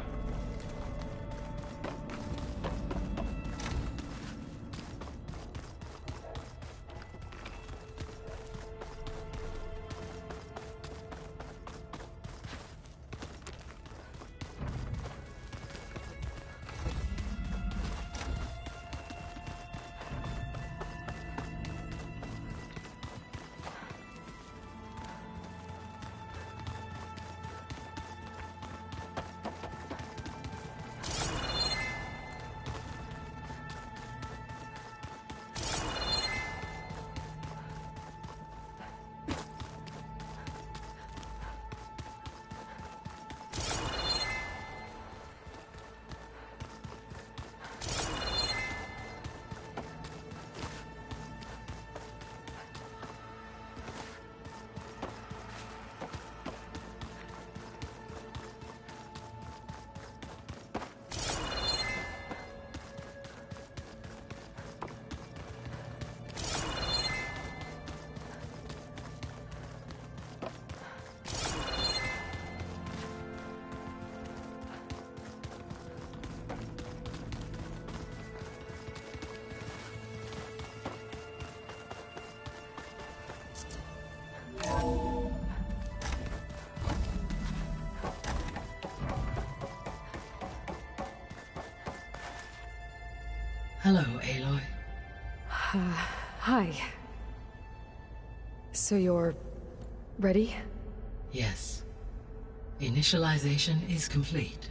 Hello, Aloy. Hi. So you're... ready? Yes. Initialization is complete.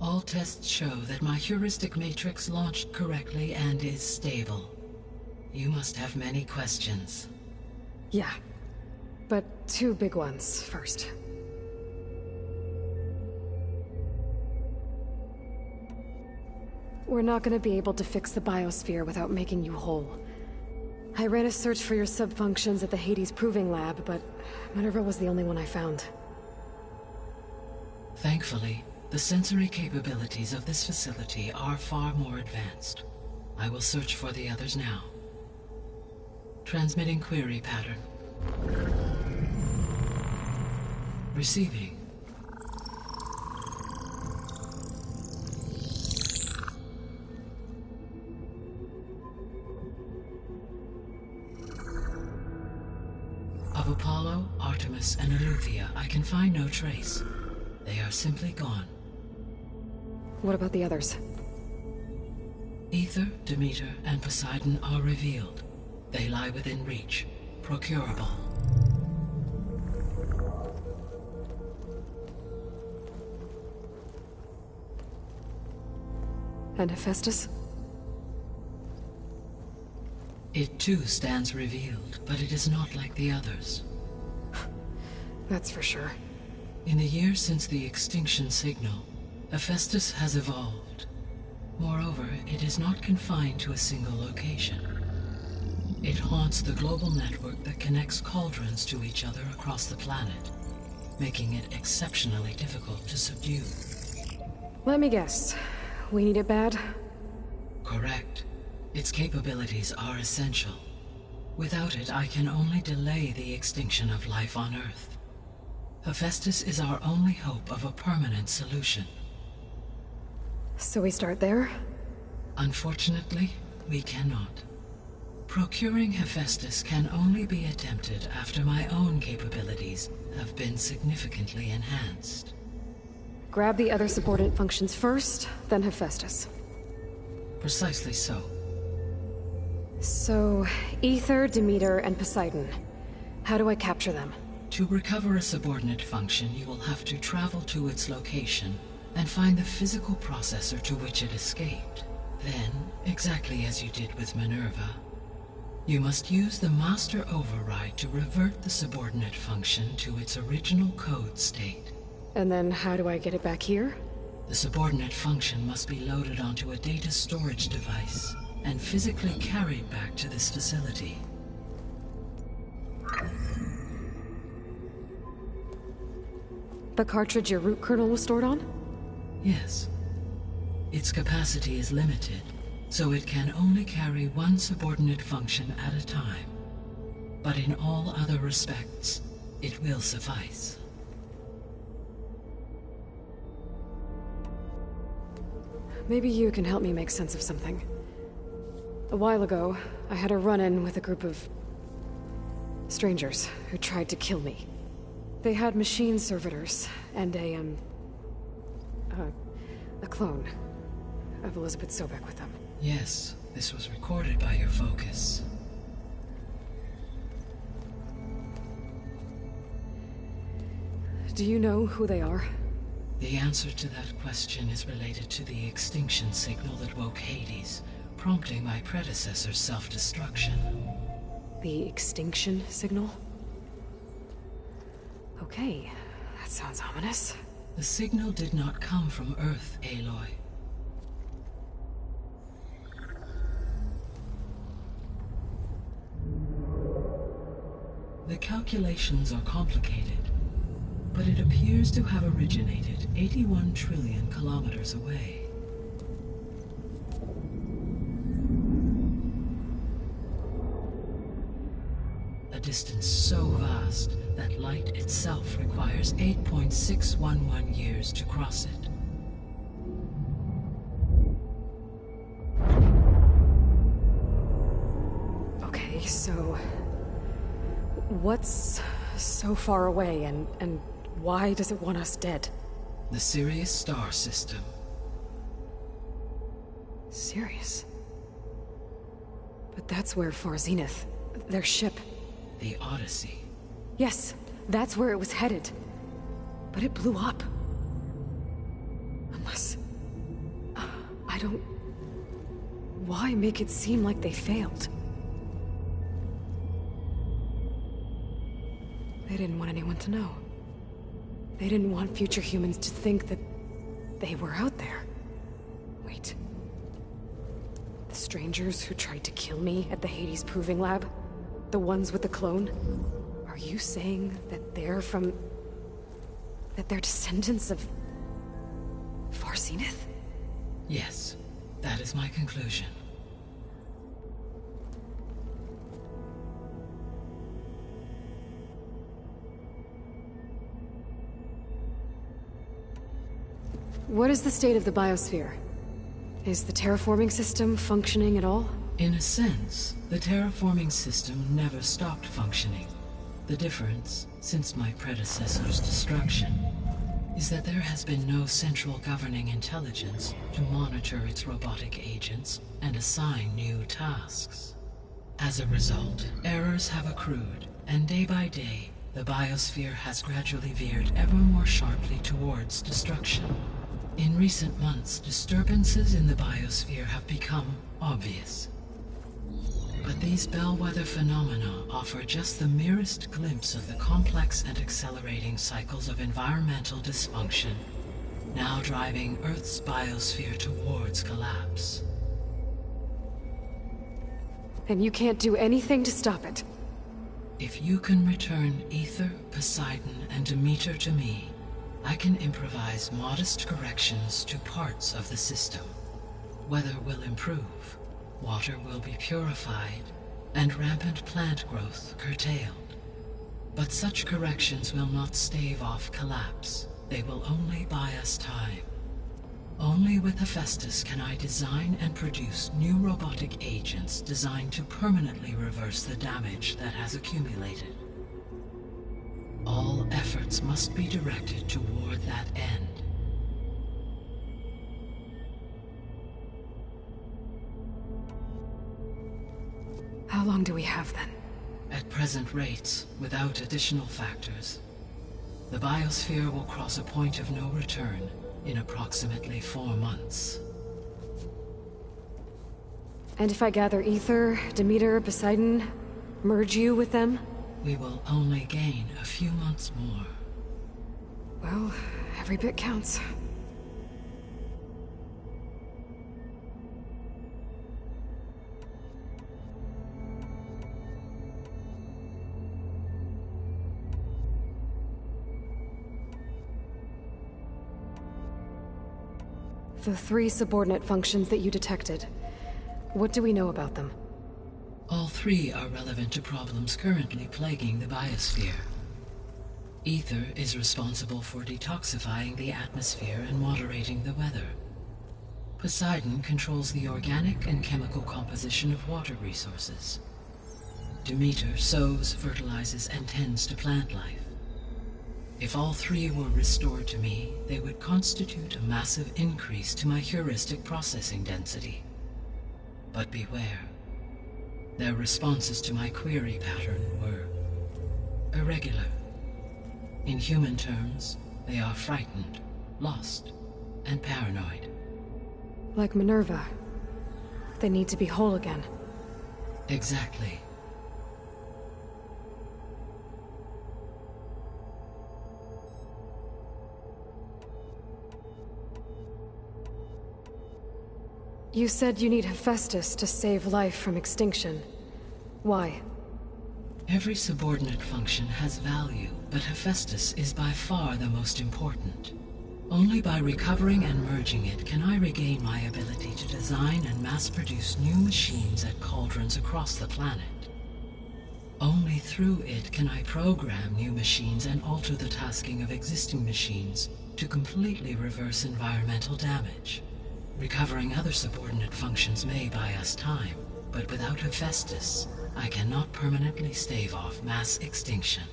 All tests show that my heuristic matrix launched correctly and is stable. You must have many questions. Yeah. But two big ones first. We're not gonna be able to fix the biosphere without making you whole. I ran a search for your subfunctions at the Hades Proving Lab, but Minerva was the only one I found. Thankfully, the sensory capabilities of this facility are far more advanced. I will search for the others now. Transmitting query pattern. Receiving. Of Apollo, Artemis, and Eleuthia, I can find no trace. They are simply gone. What about the others? Aether, Demeter, and Poseidon are revealed. They lie within reach, procurable. And Hephaestus? It too stands revealed, but it is not like the others. That's for sure. In the years since the extinction signal, Hephaestus has evolved. Moreover, it is not confined to a single location. It haunts the global network that connects cauldrons to each other across the planet, making it exceptionally difficult to subdue. Let me guess. We need it bad? Correct. Its capabilities are essential. Without it, I can only delay the extinction of life on Earth. Hephaestus is our only hope of a permanent solution. So we start there? Unfortunately, we cannot. Procuring Hephaestus can only be attempted after my own capabilities have been significantly enhanced. Grab the other subordinate functions first, then Hephaestus. Precisely so. So, Aether, Demeter, and Poseidon. How do I capture them? To recover a subordinate function, you will have to travel to its location and find the physical processor to which it escaped. Then, exactly as you did with Minerva, you must use the master override to revert the subordinate function to its original code state. And then how do I get it back here? The subordinate function must be loaded onto a data storage device and physically carried back to this facility. The cartridge your root kernel was stored on? Yes. Its capacity is limited, so it can only carry one subordinate function at a time. But in all other respects, it will suffice. Maybe you can help me make sense of something. A while ago, I had a run-in with a group of strangers who tried to kill me. They had machine servitors and a clone of Elizabeth Sobek with them. Yes, this was recorded by your focus. Do you know who they are? The answer to that question is related to the extinction signal that woke Hades, prompting my predecessor's self-destruction. The extinction signal? Okay, that sounds ominous. The signal did not come from Earth, Aloy. The calculations are complicated, but it appears to have originated 81 trillion kilometers away. A distance so vast that light itself requires 8.611 years to cross it. Okay, so what's so far away and why does it want us dead? The Sirius star system. Sirius? But that's where Far Zenith, their ship... The Odyssey. Yes, that's where it was headed. But it blew up. Unless... I don't... Why make it seem like they failed? They didn't want anyone to know. They didn't want future humans to think that they were out there. Wait. The strangers who tried to kill me at the Hades Proving Lab? The ones with the clone? Are you saying that they're from... that they're descendants of... Far Zenith? Yes, that is my conclusion. What is the state of the biosphere? Is the terraforming system functioning at all? In a sense, the terraforming system never stopped functioning. The difference, since my predecessor's destruction, is that there has been no central governing intelligence to monitor its robotic agents and assign new tasks. As a result, errors have accrued, and day by day, the biosphere has gradually veered ever more sharply towards destruction. In recent months, disturbances in the biosphere have become obvious. But these bellwether phenomena offer just the merest glimpse of the complex and accelerating cycles of environmental dysfunction, now driving Earth's biosphere towards collapse. And you can't do anything to stop it? If you can return Aether, Poseidon, and Demeter to me, I can improvise modest corrections to parts of the system. Weather will improve, water will be purified, and rampant plant growth curtailed. But such corrections will not stave off collapse. They will only buy us time. Only with Hephaestus can I design and produce new robotic agents designed to permanently reverse the damage that has accumulated. All efforts must be directed toward that end. How long do we have then? At present rates, without additional factors, the biosphere will cross a point of no return in approximately 4 months. And if I gather Aether, Demeter, Poseidon, merge you with them? We will only gain a few months more. Well, every bit counts. The 3 subordinate functions that you detected. What do we know about them? All 3 are relevant to problems currently plaguing the biosphere. Aether is responsible for detoxifying the atmosphere and moderating the weather. Poseidon controls the organic and chemical composition of water resources. Demeter sows, fertilizes, and tends to plant life. If all 3 were restored to me, they would constitute a massive increase to my heuristic processing density. But beware. Their responses to my query pattern were irregular. In human terms, they are frightened, lost, and paranoid. Like Minerva. They need to be whole again. Exactly. You said you need Hephaestus to save life from extinction. Why? Every subordinate function has value, but Hephaestus is by far the most important. Only by recovering and merging it can I regain my ability to design and mass-produce new machines at cauldrons across the planet. Only through it can I program new machines and alter the tasking of existing machines to completely reverse environmental damage. Recovering other subordinate functions may buy us time, but without Hephaestus, I cannot permanently stave off mass extinction.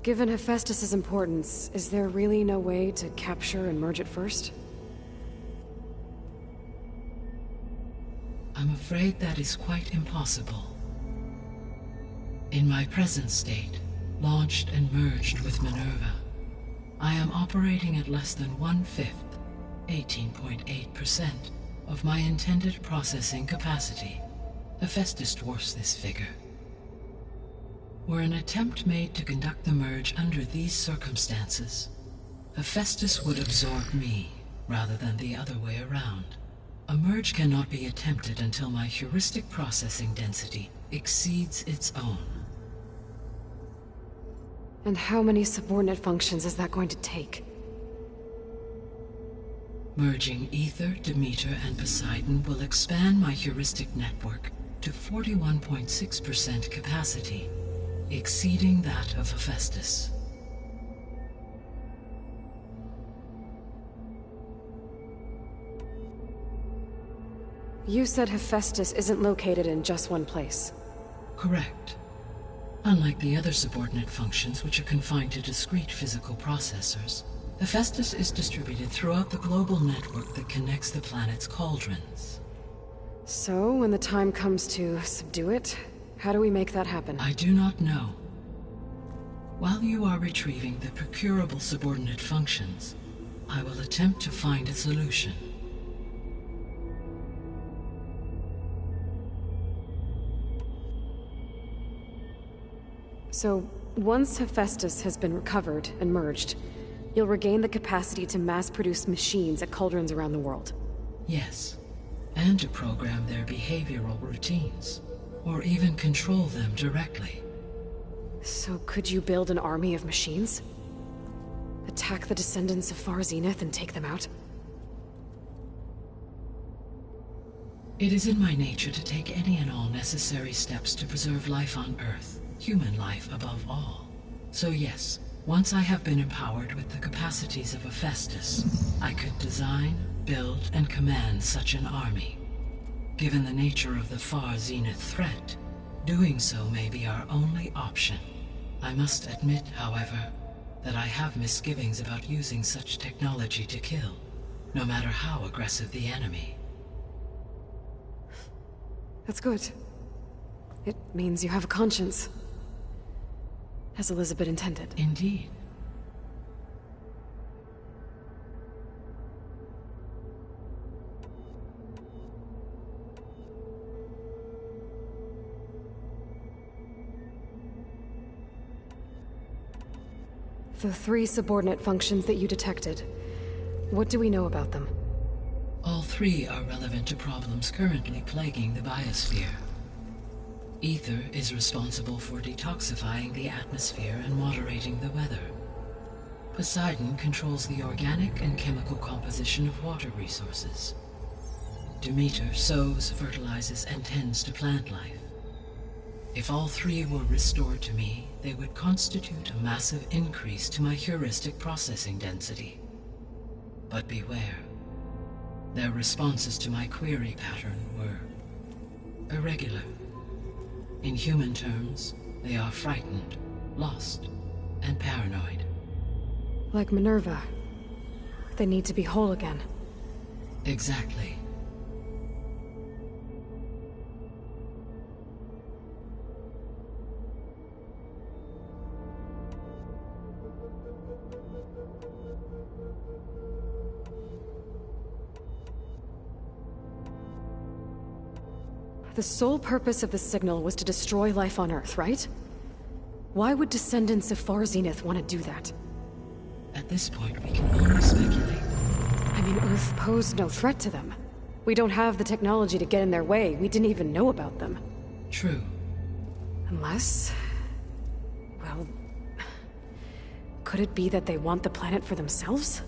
Given Hephaestus's importance, is there really no way to capture and merge it first? I'm afraid that is quite impossible. In my present state, launched and merged with Minerva, I am operating at less than 1/5, 18.8%, of my intended processing capacity. Hephaestus dwarfs this figure. Were an attempt made to conduct the merge under these circumstances, Hephaestus would absorb me, rather than the other way around. A merge cannot be attempted until my heuristic processing density exceeds its own. And how many subordinate functions is that going to take? Merging Aether, Demeter, and Poseidon will expand my heuristic network to 41.6% capacity. exceeding that of Hephaestus. You said Hephaestus isn't located in just one place. Correct. Unlike the other subordinate functions, which are confined to discrete physical processors, Hephaestus is distributed throughout the global network that connects the planet's cauldrons. So, when the time comes to subdue it, how do we make that happen? I do not know. While you are retrieving the procurable subordinate functions, I will attempt to find a solution. So, once Hephaestus has been recovered and merged, you'll regain the capacity to mass-produce machines at cauldrons around the world. Yes, and to program their behavioral routines, or even control them directly. So could you build an army of machines? Attack the descendants of Far Zenith and take them out? It is in my nature to take any and all necessary steps to preserve life on Earth, human life above all. So yes, once I have been empowered with the capacities of Hephaestus, I could design, build, and command such an army. Given the nature of the Far Zenith threat, doing so may be our only option. I must admit, however, that I have misgivings about using such technology to kill, no matter how aggressive the enemy. That's good. It means you have a conscience. As Elizabeth intended. Indeed. The 3 subordinate functions that you detected, what do we know about them? All 3 are relevant to problems currently plaguing the biosphere. Ether is responsible for detoxifying the atmosphere and moderating the weather. Poseidon controls the organic and chemical composition of water resources. Demeter sows, fertilizes, and tends to plant life. If all 3 were restored to me, they would constitute a massive increase to my heuristic processing density. But beware. Their responses to my query pattern were irregular. In human terms, they are frightened, lost, and paranoid. Like Minerva. They need to be whole again. Exactly. The sole purpose of the signal was to destroy life on Earth, right? Why would descendants of Far Zenith want to do that? At this point, we can only speculate. I mean, Earth posed no threat to them. We don't have the technology to get in their way. We didn't even know about them. True. Unless... well... could it be that they want the planet for themselves?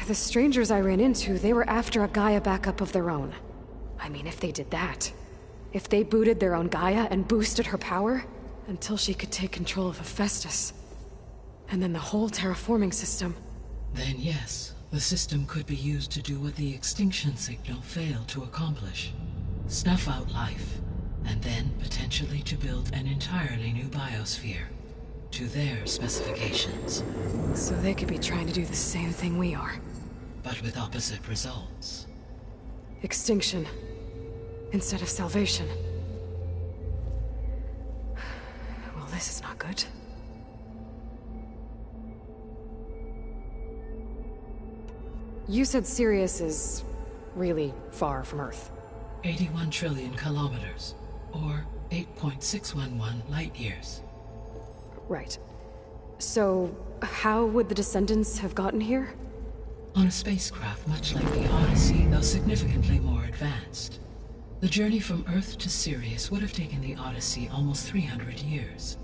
The strangers I ran into, they were after a Gaia backup of their own. I mean, if they did that, if they booted their own Gaia and boosted her power, until she could take control of Hephaestus, and then the whole terraforming system. Then yes, the system could be used to do what the extinction signal failed to accomplish. Snuff out life, and then potentially to build an entirely new biosphere, to their specifications. So they could be trying to do the same thing we are. But with opposite results. Extinction. Instead of salvation. Well, this is not good. You said Sirius is really far from Earth. 81 trillion kilometers, or 8.611 light years. Right. So, how would the descendants have gotten here? On a spacecraft much like the Odyssey, though significantly more advanced. The journey from Earth to Sirius would have taken the Odyssey almost 300 years.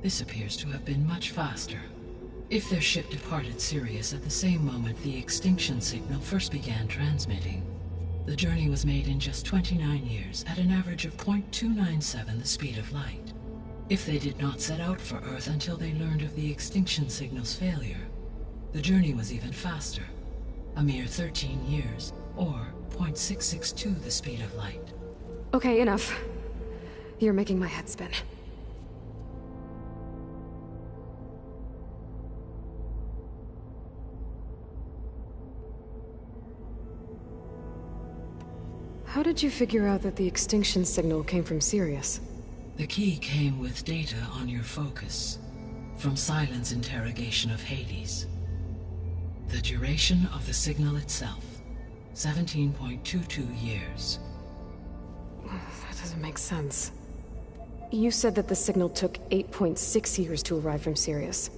This appears to have been much faster. If their ship departed Sirius at the same moment the extinction signal first began transmitting, the journey was made in just 29 years at an average of 0.297 the speed of light. If they did not set out for Earth until they learned of the extinction signal's failure, the journey was even faster. A mere 13 years, or 0.662 the speed of light. Okay, enough. You're making my head spin. How did you figure out that the extinction signal came from Sirius? The key came with data on your focus, from Sylens' interrogation of Hades. The duration of the signal itself, 17.22 years. That doesn't make sense. You said that the signal took 8.6 years to arrive from Sirius.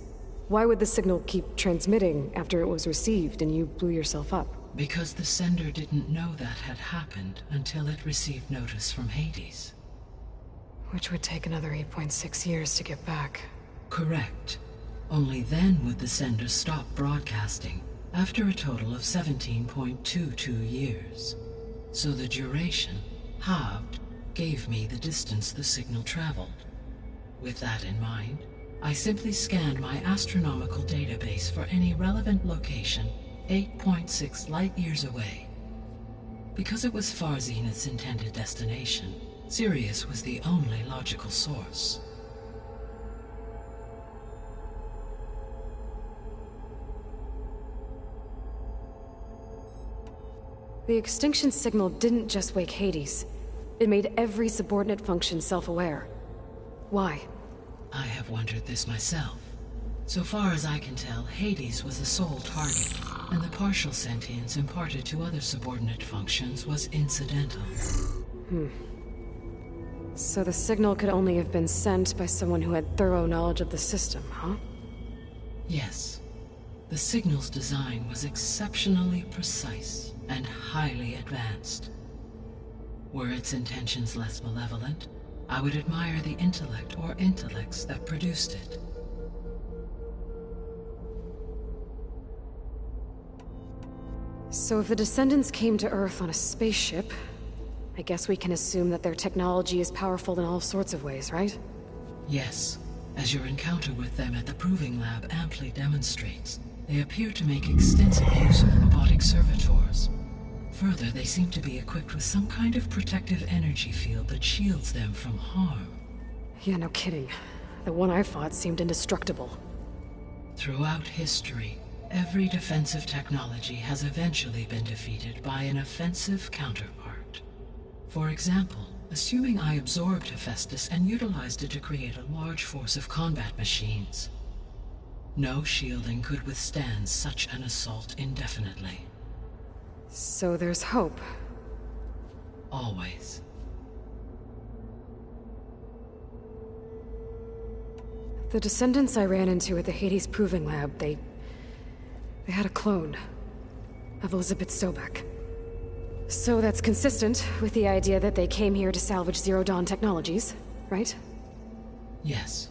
Why would the signal keep transmitting after it was received and you blew yourself up? Because the sender didn't know that had happened until it received notice from Hades. Which would take another 8.6 years to get back. Correct. Only then would the sender stop broadcasting, after a total of 17.22 years. So the duration, halved, gave me the distance the signal traveled. With that in mind, I simply scanned my astronomical database for any relevant location 8.6 light-years away. Because it was far Zenith's intended destination, Sirius was the only logical source. The extinction signal didn't just wake Hades. It made every subordinate function self-aware. Why? I have wondered this myself. So far as I can tell, Hades was the sole target, and the partial sentience imparted to other subordinate functions was incidental. So the signal could only have been sent by someone who had thorough knowledge of the system, huh? Yes. The signal's design was exceptionally precise and highly advanced. Were its intentions less malevolent, I would admire the intellect or intellects that produced it. So if the Descendants came to Earth on a spaceship, I guess we can assume that their technology is powerful in all sorts of ways, right? Yes. As your encounter with them at the Proving Lab amply demonstrates, they appear to make extensive use of robotic servitors. Further, they seem to be equipped with some kind of protective energy field that shields them from harm. Yeah, no kidding. The one I fought seemed indestructible. Throughout history, every defensive technology has eventually been defeated by an offensive counterpart. For example, assuming I absorbed Hephaestus and utilized it to create a large force of combat machines. No shielding could withstand such an assault indefinitely. So there's hope. Always. The Descendants I ran into at the Hades Proving Lab, they had a clone of Elizabeth Sobek. So that's consistent with the idea that they came here to salvage Zero Dawn technologies, right? Yes.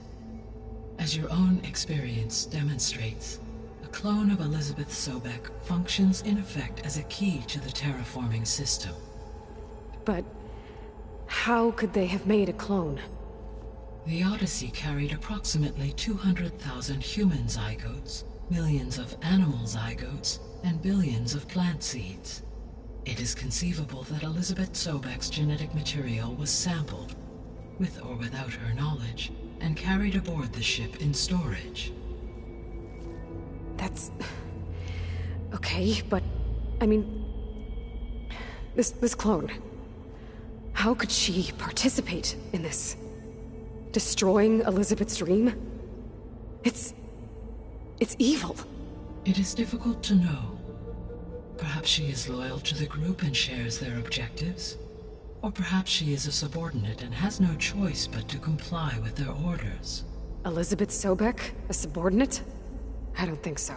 As your own experience demonstrates, a clone of Elizabeth Sobek functions in effect as a key to the terraforming system. But how could they have made a clone? The Odyssey carried approximately 200,000 human zygotes, millions of animal zygotes, and billions of plant seeds. It is conceivable that Elizabeth Sobek's genetic material was sampled, with or without her knowledge, and carried aboard the ship in storage. That's... okay, but... I mean... This clone... How could she participate in this? Destroying Elizabeth's dream? It's evil. It is difficult to know. Perhaps she is loyal to the group and shares their objectives. Or perhaps she is a subordinate and has no choice but to comply with their orders. Elizabeth Sobek? A subordinate? I don't think so.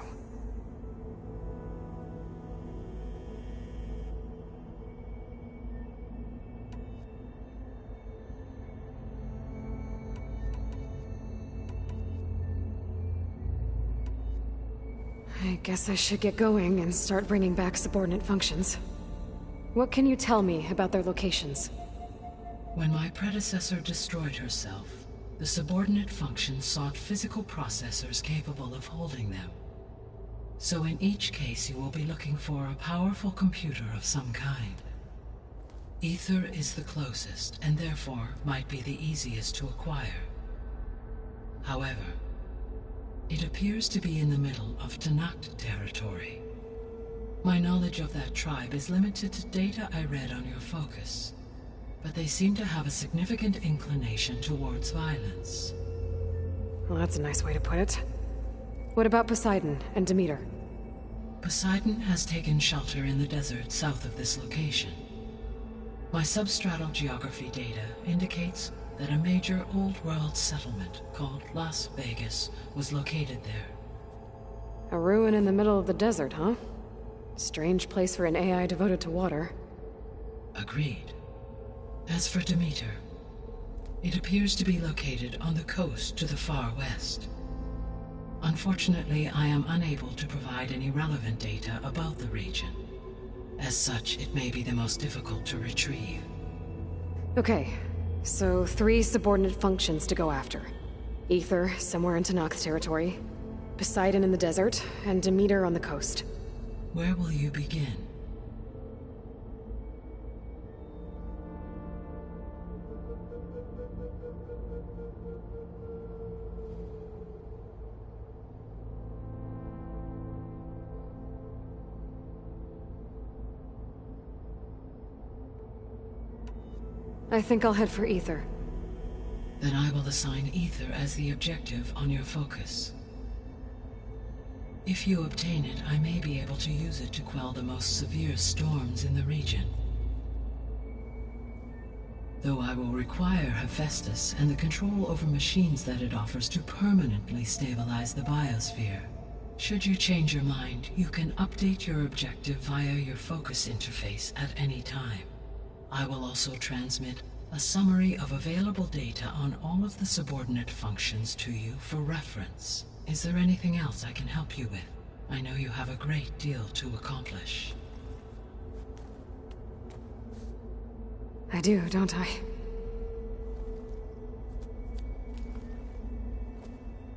I guess I should get going and start bringing back subordinate functions. What can you tell me about their locations? When my predecessor destroyed herself, The subordinate functions sought physical processors capable of holding them. So in each case you will be looking for a powerful computer of some kind. Ether is the closest, and therefore might be the easiest to acquire. However, it appears to be in the middle of Tenakth territory. My knowledge of that tribe is limited to data I read on your focus, but they seem to have a significant inclination towards violence. Well, that's a nice way to put it. What about Poseidon and Demeter? Poseidon has taken shelter in the desert south of this location. My substratal geography data indicates that a major old-world settlement called Las Vegas was located there. A ruin in the middle of the desert, huh? Strange place for an AI devoted to water. Agreed. As for Demeter, it appears to be located on the coast to the far west. Unfortunately, I am unable to provide any relevant data about the region. As such, it may be the most difficult to retrieve. Okay, so 3 subordinate functions to go after. Ether, somewhere in Tenakth territory, Poseidon in the desert, and Demeter on the coast. Where will you begin? I think I'll head for Ether. Then I will assign Ether as the objective on your focus. If you obtain it, I may be able to use it to quell the most severe storms in the region. Though I will require Hephaestus and the control over machines that it offers to permanently stabilize the biosphere. Should you change your mind, you can update your objective via your focus interface at any time. I will also transmit a summary of available data on all of the subordinate functions to you for reference. Is there anything else I can help you with? I know you have a great deal to accomplish. I do, don't I?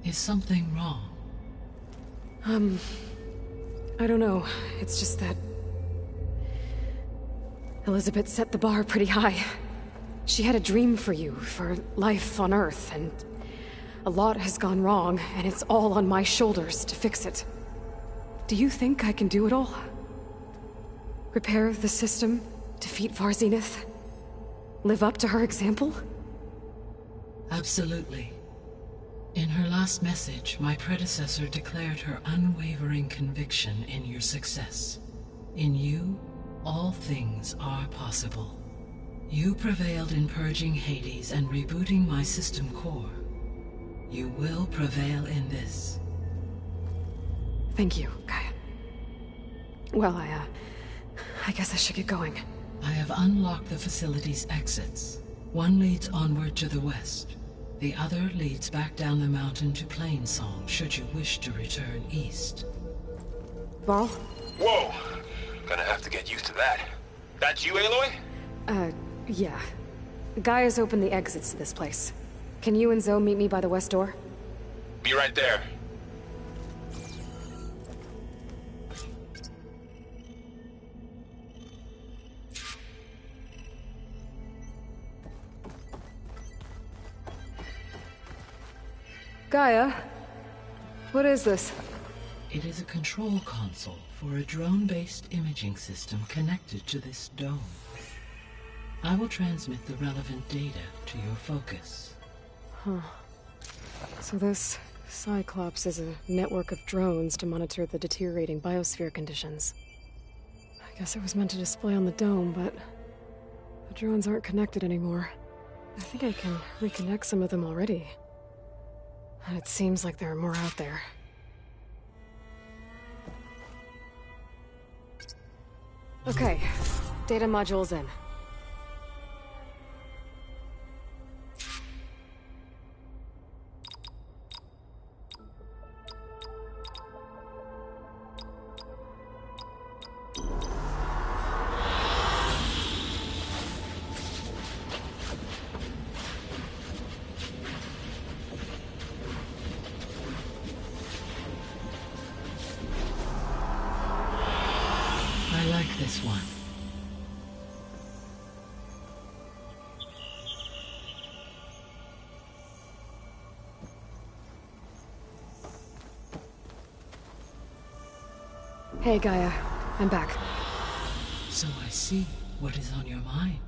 Is something wrong? I don't know. It's just that Elizabeth set the bar pretty high. She had a dream for you, for life on Earth, and a lot has gone wrong, and it's all on my shoulders to fix it. Do you think I can do it all? Repair the system, defeat Varzenith, live up to her example? Absolutely. In her last message, my predecessor declared her unwavering conviction in your success. In you, all things are possible. You prevailed in purging Hades and rebooting my system core. You will prevail in this. Thank you, Gaia. Well, I guess I should get going. I have unlocked the facility's exits. One leads onward to the west. The other leads back down the mountain to Plainsong, should you wish to return east. Varl? Whoa! Gonna have to get used to that. That's you, Aloy? Yeah. Gaia's opened the exits to this place. Can you and Zoe meet me by the west door? Be right there. Gaia? What is this? It is a control console for a drone-based imaging system connected to this dome. I will transmit the relevant data to your focus. Huh. So this Cyclops is a network of drones to monitor the deteriorating biosphere conditions. I guess it was meant to display on the dome, but the drones aren't connected anymore. I think I can reconnect some of them already. And it seems like there are more out there. Okay, data module's in. this one. Hey, Gaia. I'm back. So I see what is on your mind.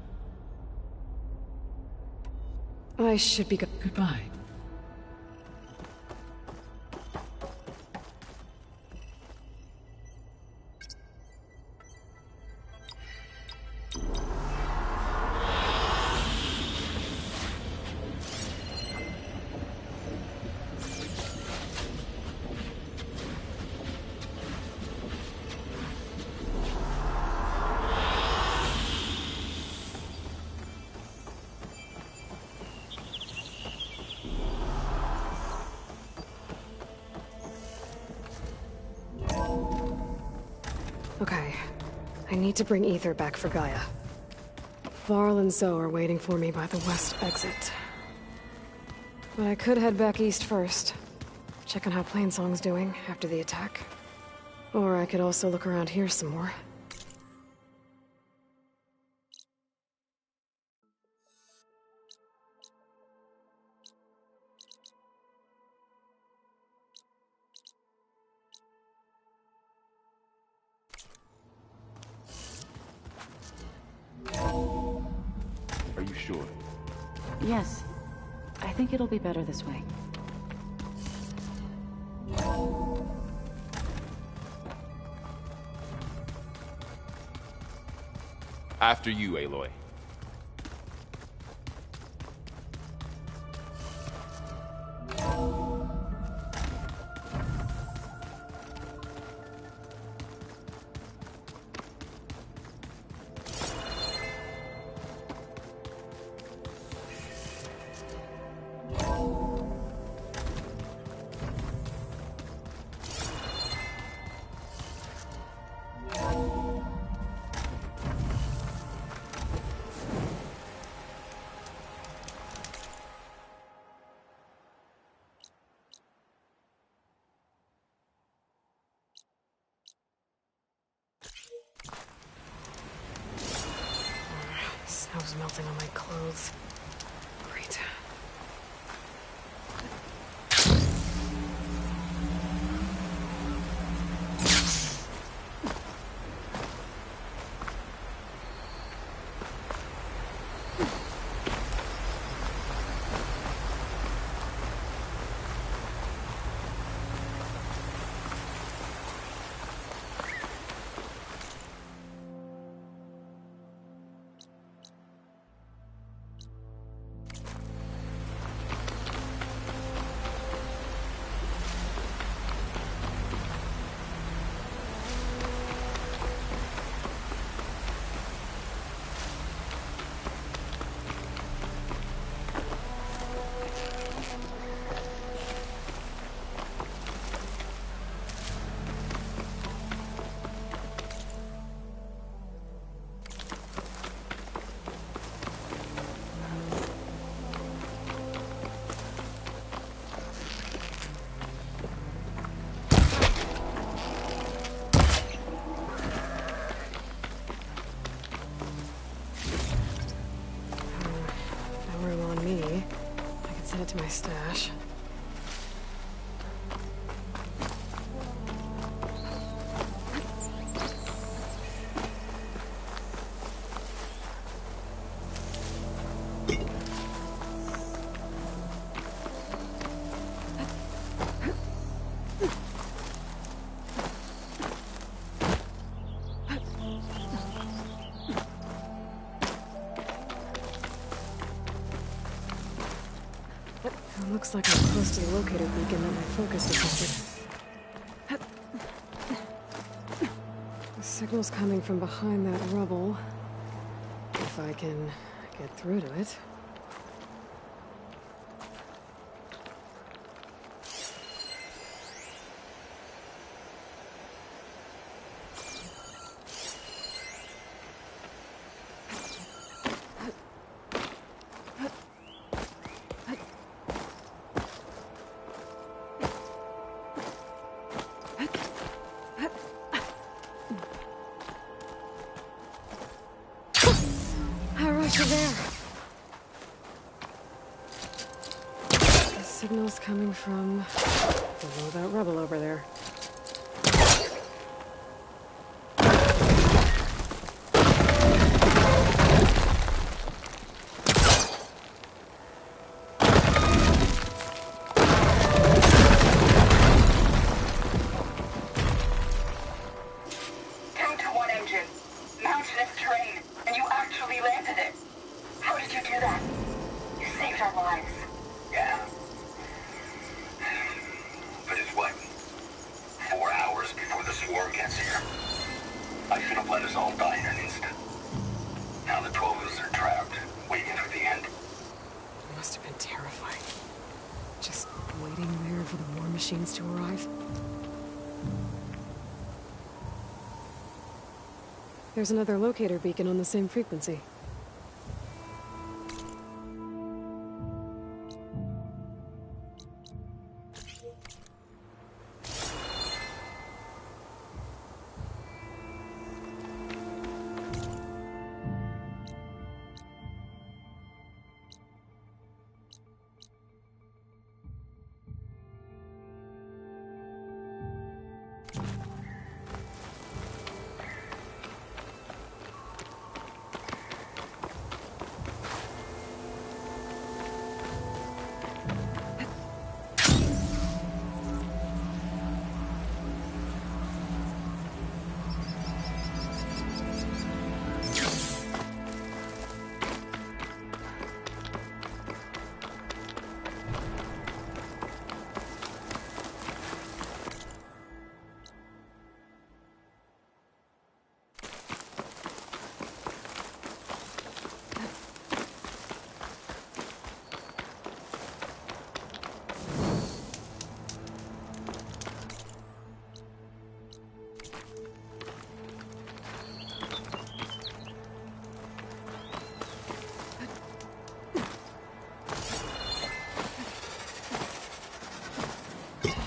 I should be Goodbye. Okay. I need to bring Ether back for Gaia. Varl and Zoe are waiting for me by the west exit. But I could head back east first. Check on how Plainsong's doing after the attack. Or I could also look around here some more. Are you sure? Yes. I think it'll be better this way. After you, Aloy. Snow's melting on my clothes. Great. To my stash. Looks like I'm close to the locator beacon that my focus detected. The signal's coming from behind that rubble. If I can get through to it. there. The signal's coming from below that rubble over there. Machines to arrive. There's another locator beacon on the same frequency.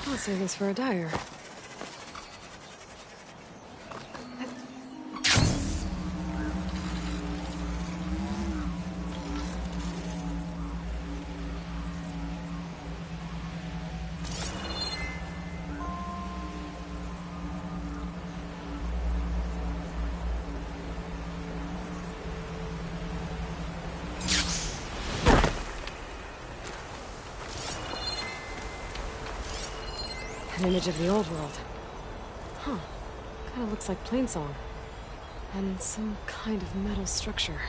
I'll save this for a dyer. An image of the old world. Huh. Kinda looks like Plainsong. And some kind of metal structure.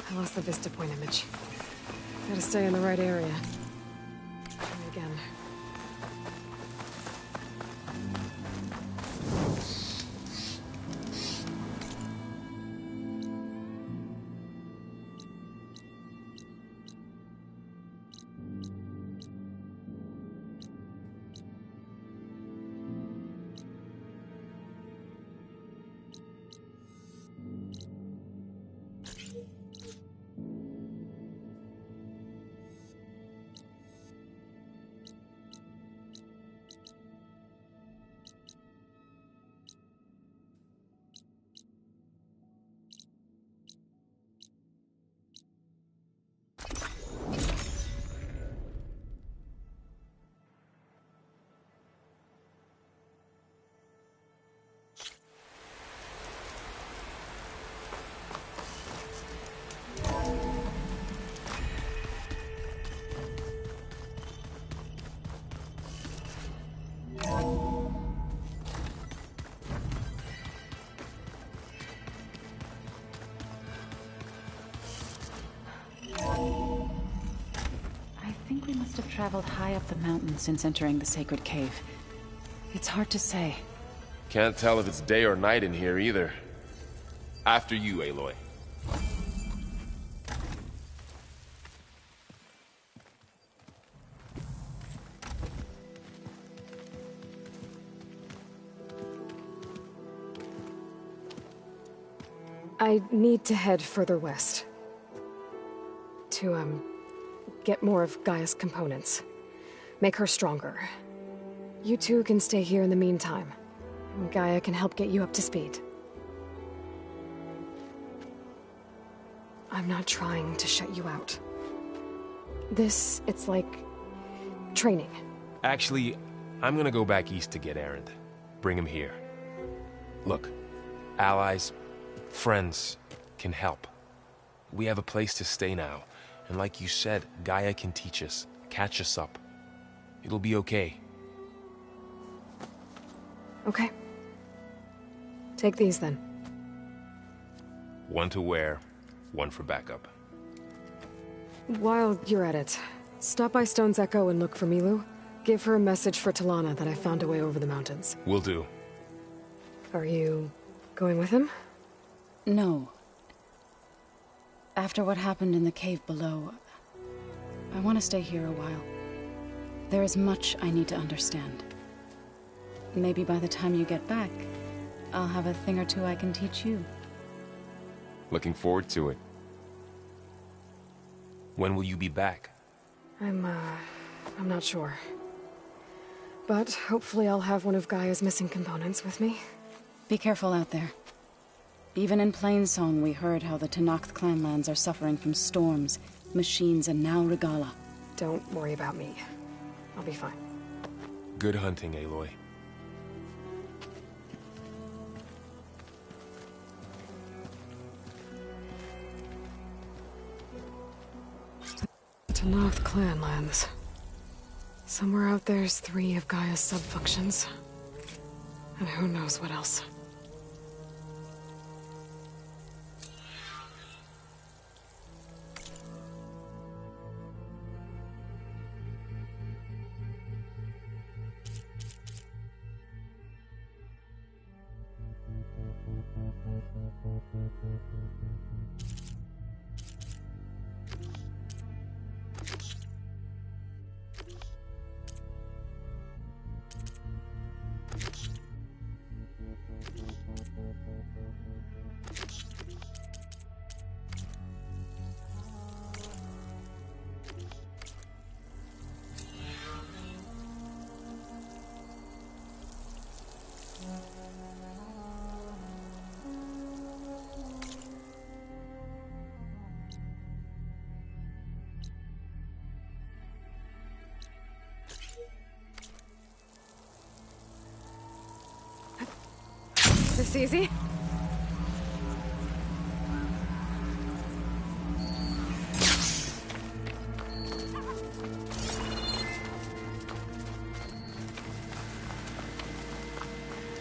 I lost the Vista Point image. Gotta stay in the right area. Try again. must have traveled high up the mountain since entering the sacred cave. It's hard to say. Can't tell if it's day or night in here either. After you, Aloy. I need to head further west. To, get more of Gaia's components. Make her stronger. You two can stay here in the meantime. Gaia can help get you up to speed. I'm not trying to shut you out. It's like... training. Actually, I'm gonna go back east to get Erend. Bring him here. Look, allies, friends can help. We have a place to stay now, and like you said, Gaia can teach us, catch us up. It'll be okay. Okay. Take these then. One to wear, one for backup. While you're at it, stop by Stone's Echo and look for Milu. Give her a message for Talana that I found a way over the mountains. Will do. Are you going with him? No. After what happened in the cave below, I want to stay here a while. There is much I need to understand. Maybe by the time you get back, I'll have a thing or two I can teach you. Looking forward to it. When will you be back? I'm not sure. But hopefully I'll have one of Gaia's missing components with me. Be careful out there. Even in Plainsong, we heard how the Tenakth clanlands are suffering from storms, machines, and now Regalla. Don't worry about me. I'll be fine. Good hunting, Aloy. Tenakth clanlands. Somewhere out there's 3 of Gaia's subfunctions. And who knows what else. This easy?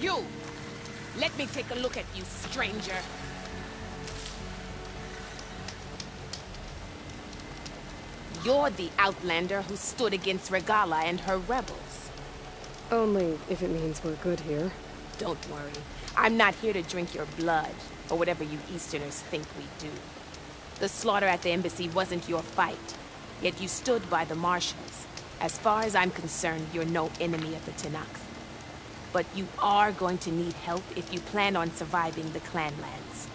You! Let me take a look at you, stranger. You're the Outlander who stood against Regalla and her rebels. Only if it means we're good here. Don't worry. I'm not here to drink your blood, or whatever you Easterners think we do. The slaughter at the embassy wasn't your fight, yet you stood by the marshals. As far as I'm concerned, you're no enemy of the Tenakth. But you are going to need help if you plan on surviving the clanlands.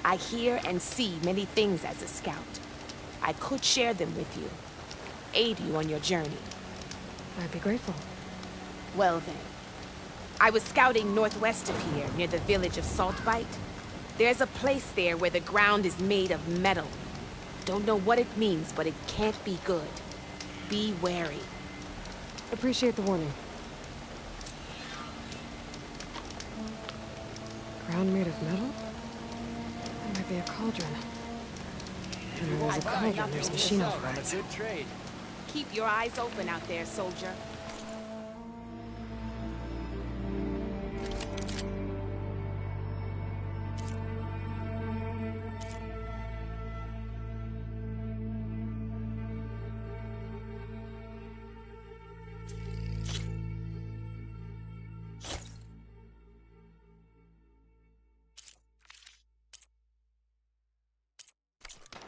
I hear and see many things as a scout. I could share them with you, aid you on your journey. I'd be grateful. Well then. I was scouting northwest of here, near the village of Saltbite. There's a place there where the ground is made of metal. Don't know what it means, but it can't be good. Be wary. Appreciate the warning. Ground made of metal? That might be a cauldron. And where there's a cauldron, there's machine overrides. Good trade. Keep your eyes open out there, soldier.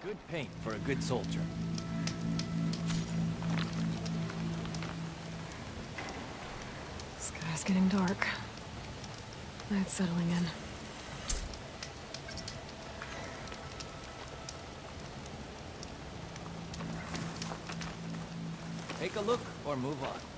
Good paint for a good soldier. Sky's getting dark. Night's settling in. Take a look or move on.